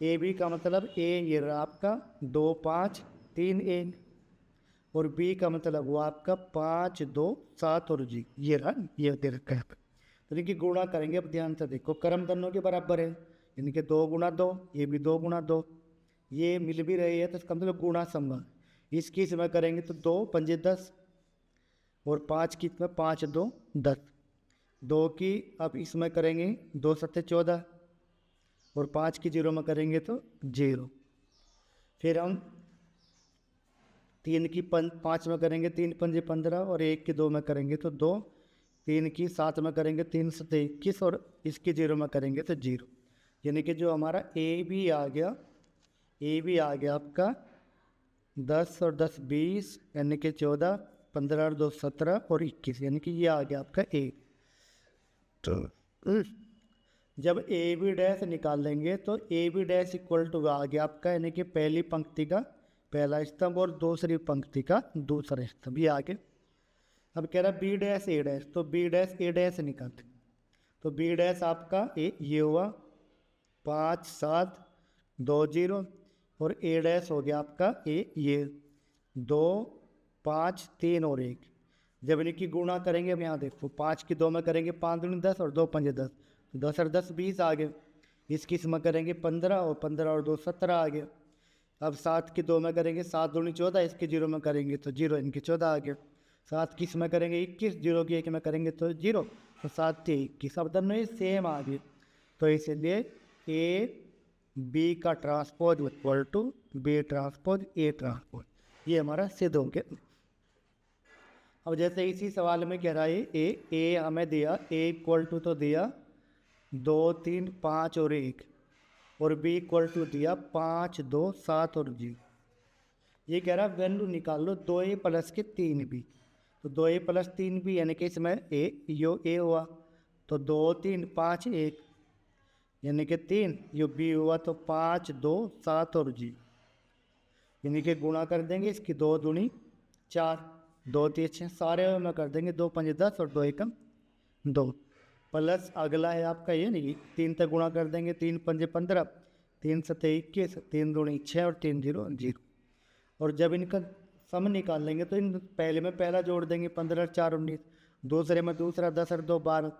Speaker 1: ए बी का मतलब ए ये रहा आपका 2 5 3 1, और बी का मतलब हुआ आपका 5 2 7 और जी, ये रहा, ये दे रखा है। तो इनकी गुणा करेंगे, अब ध्यान से देखो, क्रम दोनों के बराबर है, यानी कि 2 गुणा 2, ये भी 2 गुणा 2, ये मिल भी रही है, तो इसका मतलब गुणा संभव। इसकी इसमें करेंगे तो 2 5 10 और 5 की इसमें 5 2 10, 2 की अब इसमें करेंगे 2 7 14 और 5 की 0 में करेंगे तो 0, फिर हम 3 की 5 में करेंगे 3 5 15 और 1 की 2 में करेंगे तो 2, 3 की 7 में करेंगे 3 7 21 और इसकी 0 में करेंगे तो 0, यानी कि जो हमारा ए भी आ गया, ए भी आ गया आपका 10 और 10 20 यानी कि 14 15 और 2 17 और 21, यानी कि ये आ गया आपका ए। तो जब ए बी डैश निकाल लेंगे तो A B dash equal to आ गया आपका, यानी कि पहली पंक्ति का पहला स्तंभ और दूसरी पंक्ति का दूसरा स्तंभ, ये आगे। अब कह रहा बी डैश ए डैश, तो बी डैश ए डैश निकालते, तो बी डैश आपका ये हुआ 5 7 2 0, और ए डैश हो गया आपका ये 2 5 3 और 1। जब इनकी गुणा करेंगे, अब यहाँ देखो 5 की 2 में करेंगे 5 दूनी 10 और 2 पंजे 10, 10 और 10 20 आ गए। इसकी इसमें करेंगे 15 और 15 और 2 17 आ गए। अब 7 की 2 में करेंगे 7 दूनी 14, इसके 0 में करेंगे तो 0, इनके 14 आ गए। 7 की इसमें करेंगे 21, 0 की 1 में करेंगे तो 0, तो 7 के 21, अब दोनों ये सेम आ गए। तो इसलिए ए बी का transpose equal to B transpose A transpose, ये हमारा सिद्ध हो गया। अब जैसे इसी सवाल में कह रहा है ए हमें दिया, ए इक्वल टू तो दिया 2 3 5 और 1, और बी इक्वल टू दिया 5 2 7 और 0। ये कह रहा वैल्यू निकाल लो 2a प्लस के 3b, तो 2a प्लस 3b यानी कि इसमें ए हुआ तो 2 3 5 1, यानी कि 3, यो बी हुआ तो 5 2 7 और 0, यानी कि गुणा कर देंगे, इसकी 2 दूनी 4, 2 3 6, सारे में कर देंगे 2 5 10 और 2 1 2, प्लस अगला है आपका ये नहीं, 3 तक गुणा कर देंगे, 3 5 15, 3 7 21, 3 दूनी 6 और 3 0 0। और जब इनका सम निकाल लेंगे तो इन पहले में पहला जोड़ देंगे 15 4 19, दूसरे में दूसरा 10 और 2 12,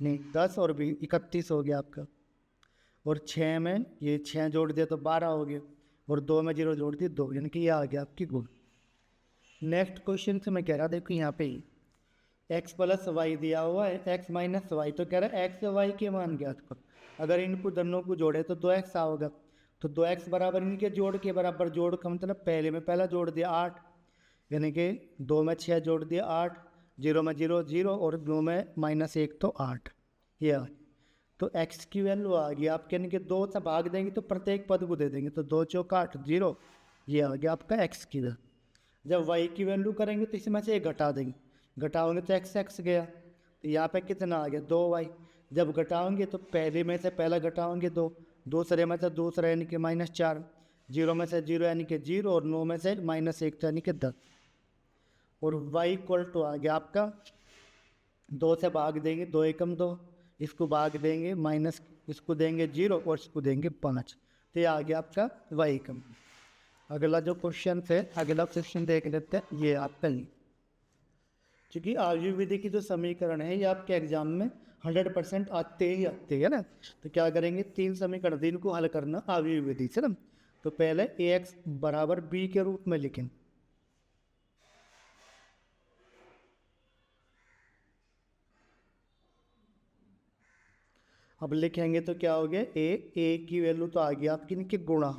Speaker 1: नहीं 10 और 20 31 हो गया आपका, और 6 में ये 6 जोड़ दिया तो 12 हो गया, और 2 में 0 जोड़ दिया 2, यानी कि ये आ गया आपकी गुण। नेक्स्ट क्वेश्चन से मैं कह रहा देखो यहाँ पे x प्लस वाई दिया हुआ है, x माइनस वाई, तो कह रहा है x वाई के मान ज्ञात करो। अगर इनको दोनों को जोड़े तो 2x आओगा, तो 2x बराबर इनके जोड़ के बराबर, जोड़ का मतलब पहले में पहला जोड़ दिया 8, यानी कि 2 में 6 जोड़ दिया 8, 0 में 0 0 और 2 में -1 तो 8, ये आ, तो x की वैल्यू आ गई आपके, यानी कि 2 से भाग देंगे तो प्रत्येक पद को दे देंगे, तो 2 चौक 8 0, ये आ गया आपका x की वैल्यू। जब y की वैल्यू करेंगे तो इसमें से एक घटा देंगे, घटाओगे तो x गया, तो यहाँ पे कितना आ गया 2y। जब घटाओगे तो पहले में से पहला घटाओगे 2, दूसरे में से दूसरा यानी कि -4, 0 में से 0 यानी कि 0, और 9 में से -1 यानी कि 10, और y इक्वल टू आ गया आपका 2 से भाग देंगे 2 एकम 2, इसको भाग देंगे माइनस, इसको देंगे 0 और इसको देंगे 5, तो ये आ गया आपका y एकम। अगला जो क्वेश्चन है, अगला क्वेश्चन देख लेते हैं, ये आपका नहीं, क्योंकि आवर्त विधि की जो समीकरण है ये आपके एग्जाम में 100% आते ही है ना। तो क्या करेंगे, 3 समीकरण इनको हल करना आवर्त विधि से ना। तो पहले ax बराबर b के रूप में लिखें, अब लिखेंगे तो क्या हो गया, a की वैल्यू तो आ गई आपकी इनके गुणा,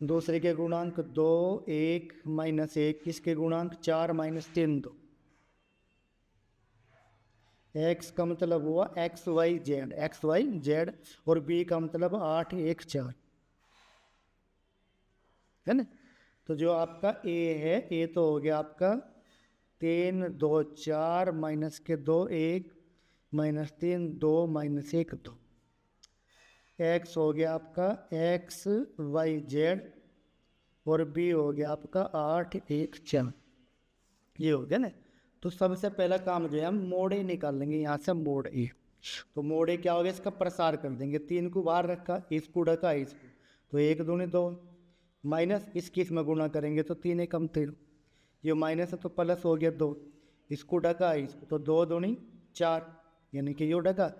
Speaker 1: दूसरे के गुणांक 2 1 -1, इसके गुणांक 4 -3 2, x का मतलब हुआ एक्स वाई जेड, और b का मतलब 8 1 4 है ना। तो जो आपका a है, a तो हो गया आपका 3 2 4 -2 1 -3 2 -1 2, x हो गया आपका एक्स वाई जेड, और b हो गया आपका 8 1 4, ये हो गया ना। तो सबसे पहला काम जो है हम मोड ए निकाल लेंगे, यहाँ से मोड ए। तो मोड ए क्या हो गया, इसका प्रसार कर देंगे, 3 को बाहर रखा, इसको ढका इसको, तो 1 दूनी 2, माइनस इसकी इसमें गुणा करेंगे तो 3 एकम 3, ये माइनस है तो प्लस हो गया 2, इसको ढका इसको, तो 2 दूनी 4, यानी कि ये ढका,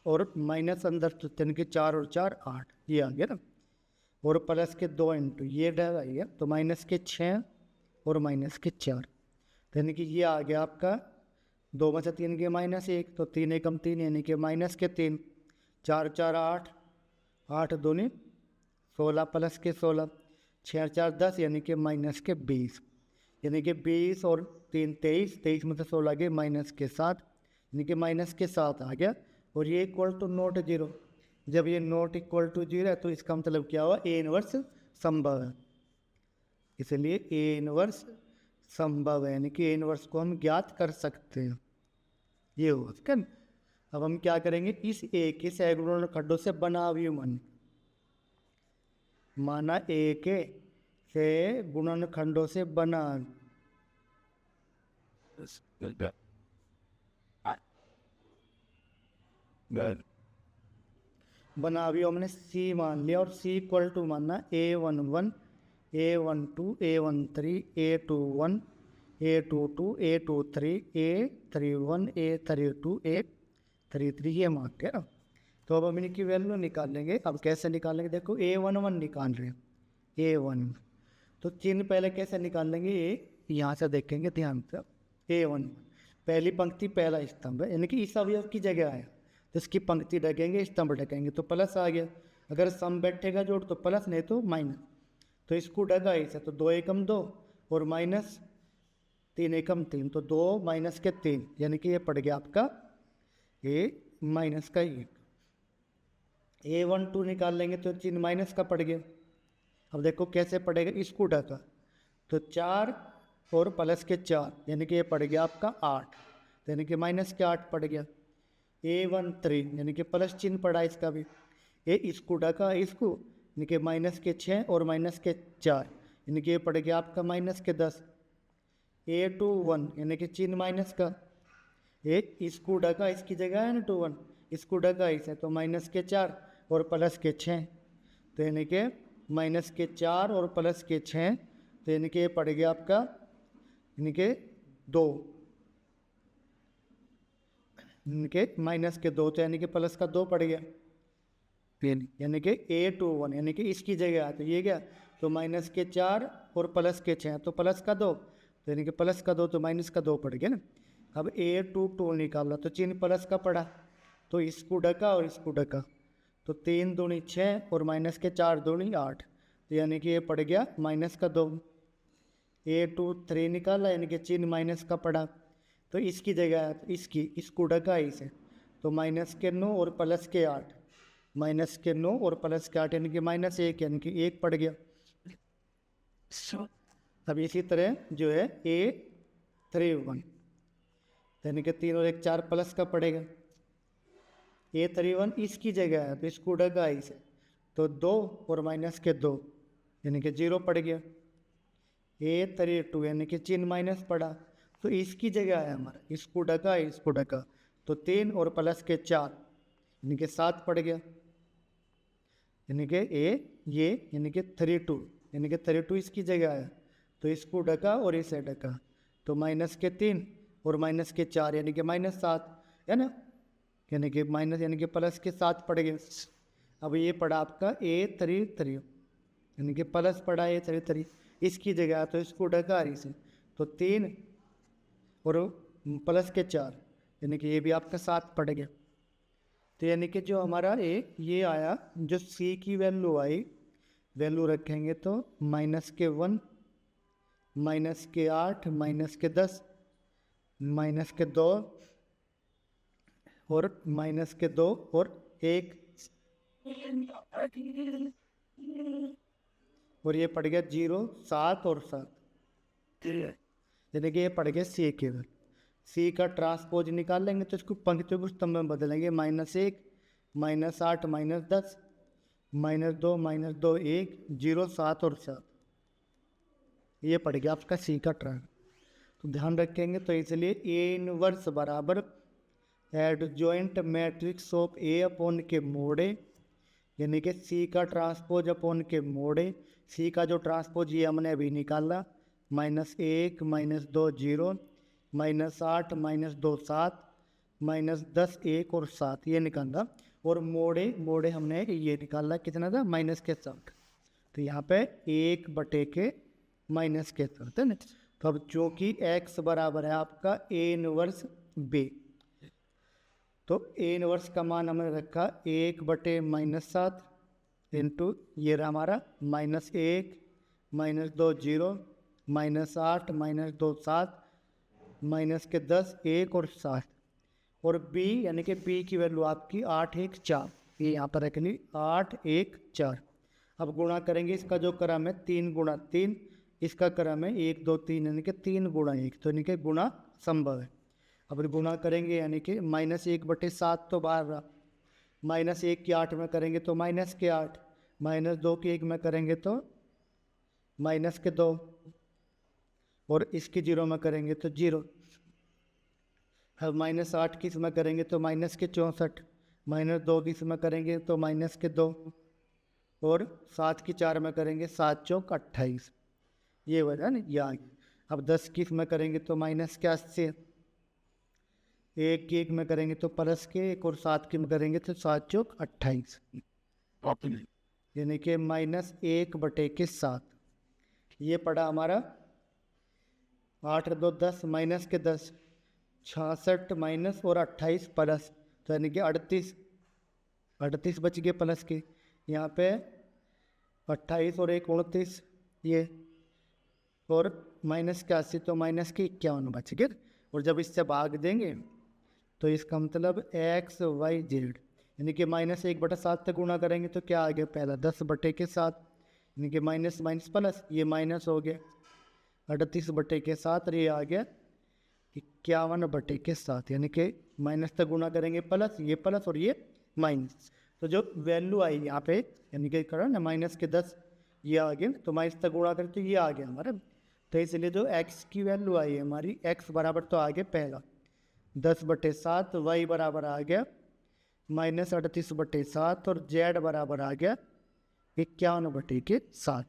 Speaker 1: और माइनस अंदर तो यानी कि 4 और 4 8, ये आ गया ना, और प्लस के 2 इंटू ये ढका है, तो माइनस के 6 और माइनस के 4, तो यानी कि ये आ गया आपका 2 में से 3 के -1, तो 3 एकम 3 यानी कि माइनस के 3, 4 4 8, 8 दूनी 16 प्लस के 16, 6 4 10 यानी कि माइनस के 20, यानी कि 20 और 3 23, 23 में से 16 के माइनस के 7, यानी कि माइनस के 7 आ गया, और ये इक्वल टू नॉट 0। जब ये नॉट इक्वल टू 0 है तो इसका मतलब क्या हुआ, ए इनवर्स संभव है, इसलिए ए इनवर्स संभव है, यानी कि ए इनवर्स को हम ज्ञात कर सकते हैं। ये हुआ ठीक है। अब हम क्या करेंगे, इस ए के सैकड़ों खड्डों से बना व्युमन, माना ए के से गुणनखंडों से बना बना भी हमने सी मान लिया, और सी इक्वल टू मानना A11, A12, A13, A21, A22, A23, A31, A32, A33, ये मान के ना। तो अब हम इनकी वैल्यू निकाल लेंगे। अब कैसे निकालेंगे, देखो A11 निकाल रहे हैं, A1, तो चिन्ह पहले कैसे निकाल लेंगे, ये यहाँ से देखेंगे ध्यान से। A1 पहली पंक्ति पहला स्तंभ है, यानी कि इस अवयव की जगह आया, तो इसकी पंक्ति ढकेंगे, स्तंभ ढकेंगे, तो प्लस आ गया। अगर सम बैठेगा जोड़ तो प्लस, नहीं तो माइनस। तो इसको ढका इसे, तो 2 एकम 2 और माइनस 3 एकम 3, तो 2 माइनस के 3, यानी कि ये पड़ गया आपका ये माइनस का 1। A12 निकाल लेंगे तो चिन्ह माइनस का पड़ गया। अब देखो कैसे पड़ेगा, इसको ढका तो 4 और प्लस के 4, यानी कि ये पड़ गया आपका 8, यानी कि माइनस के 8 पड़ गया। A13 यानी कि प्लस चिन्ह पड़ा इसका भी, ये इसको ढका इसको, यानी कि माइनस के 6 और माइनस के 4, यानी कि ये पड़ गया आपका माइनस के 10। A21 यानी कि चिन्ह माइनस का, ये इसको ढका इसकी जगह है ना 21, इसको ढका इसे, तो माइनस के 4 और प्लस के 6, तो यानी कि माइनस के 4 और प्लस के 6, तो यानी कि ये पड़ गया आपका यानी कि 2, यानी कि माइनस के 2, तो यानी कि प्लस का 2 पड़ गया, यानी कि A21 यानी कि इसकी जगह तो ये गया, तो माइनस के 4 और प्लस के 6, तो प्लस का 2, तो यानी कि प्लस का 2 तो माइनस का 2 पड़ गया ना। अब A22 निकाला तो चिन्ह प्लस का पड़ा, तो इसको ढका और इसको ढका, तो 3 दूनी 6 और माइनस के 4 दूनी 8, तो यानी कि ये पड़ गया माइनस का 2। A23 निकाला, यानी कि चिन्ह माइनस का पड़ा, तो इसकी जगह इसकी इसको ढका इसे, तो माइनस के 9 और प्लस के 8, माइनस के 9 और प्लस के 8 यानी कि माइनस 1, यानी कि 1 पड़ गया। अब इसी तरह जो है A31, यानी कि 3 और 1 4 प्लस का पड़ेगा। A31 इसकी जगह है, तो इसको ढका इसे, तो 2 और माइनस के 2, यानी कि 0 पड़ गया। A32 यानी कि चिन्ह माइनस पड़ा, तो इसकी जगह है हमारा, इसको ढका इसको ढका, तो 3 और प्लस के 4, यानी कि 7 पड़ गया, यानी कि ये यानी कि 32, यानी कि 32 इसकी जगह है, तो इसको ढका और इसे ढका, तो माइनस के 3 और माइनस के 4, यानी कि माइनस 7 है ना, यानी कि माइनस यानी कि प्लस के 7 पड़ गए। अब ये पड़ा आपका A33, यानी कि प्लस पड़ा A33 इसकी जगह, तो इसको ढका इसे, तो 3 और प्लस के 4, यानी कि ये भी आपका 7 पड़ गया। तो यानी कि जो हमारा ये आया, जो C की वैल्यू आई, वैल्यू रखेंगे तो माइनस के 1, माइनस के 8, माइनस के 10, माइनस के 2 और माइनस के 2 और 1, और ये पड़ गया 0, 7 और 7, यानी कि ये पड़ गया C केवल। C का ट्रांसपोज निकाल लेंगे तो इसको पंक्तियों को स्तंभ में बदलेंगे, -1, -8, -10, -2, -2, 1, 0, 7 और 7, ये पड़ गया आपका C का ट्रांस। तो ध्यान रखेंगे, तो इसलिए A इनवर्स बराबर adjoint matrix of A upon के मोड़े, यानी कि C का ट्रांसपोज अपॉन के मोड़े। C का जो ट्रांसपोज ये हमने अभी निकाला, -1, -2, 0, -8, -2, 7, -10, 1 और 7, ये निकाला। और मोड़े हमने ये निकाला, कितना था, माइनस के 7, तो यहाँ पे 1 के माइनस के 7 है ना। तो अब चूँकि x बराबर है आपका A इनवर्स B, तो A इनवर्स का मान हमने रखा 1/-7 इंटू ये रहा हमारा -1, -2, 0, -8, -2, 7, माइनस के 10, 1 और 7, और B यानी कि B की वैल्यू आपकी 8, 1, 4, ये यहाँ पर रख ली 8, 1, 4। अब गुणा करेंगे, इसका जो क्रम है 3 × 3, इसका क्रम है 1 2 3 यानी कि 3 गुणा 1, तो यानी कि गुणा संभव है। अब गुणा करेंगे यानी कि -1/7 तो बाहर रहा, -1 की 8 में करेंगे तो -8, -2 की 1 में करेंगे तो -2, और इसकी 0 में करेंगे तो 0। अब -8 की इसमें करेंगे तो -64, -2 की इसमें करेंगे तो -2, और 7 की 4 में करेंगे 7 चौक 28, ये वजह ना ये आ गया। अब 10 की इसमें करेंगे तो -80, 1 की 1 में करेंगे तो +1, और 7 की में करेंगे तो 7 चौक 28, यानी कि -1/7। ये पड़ा हमारा 8 2 10 -10, 66 माइनस और 28 प्लस, तो यानी कि 38 बच गए प्लस के। यहाँ पे 28 और 1 29, ये, और -81, तो -51 बच गए। और जब इससे भाग देंगे तो इसका मतलब XYZ, यानी कि -1/7 से गुणा करेंगे तो क्या आ गया, पहला 10/7, यानी कि माइनस माइनस प्लस, ये माइनस हो गया 38/7, और ये आ गया 51/7, यानी कि माइनस तक गुणा करेंगे प्लस, ये प्लस और ये माइनस। तो जो वैल्यू आई यहाँ पे, यानी कि करो ना -10, ये आ गया, तो माइनस तक गुणा करें तो ये आ गया हमारा। तो इसलिए जो x की वैल्यू आई है हमारी, x बराबर तो आ गया पहला 10/7, y बराबर आ गया -38/7, और z बराबर आ गया 51/7।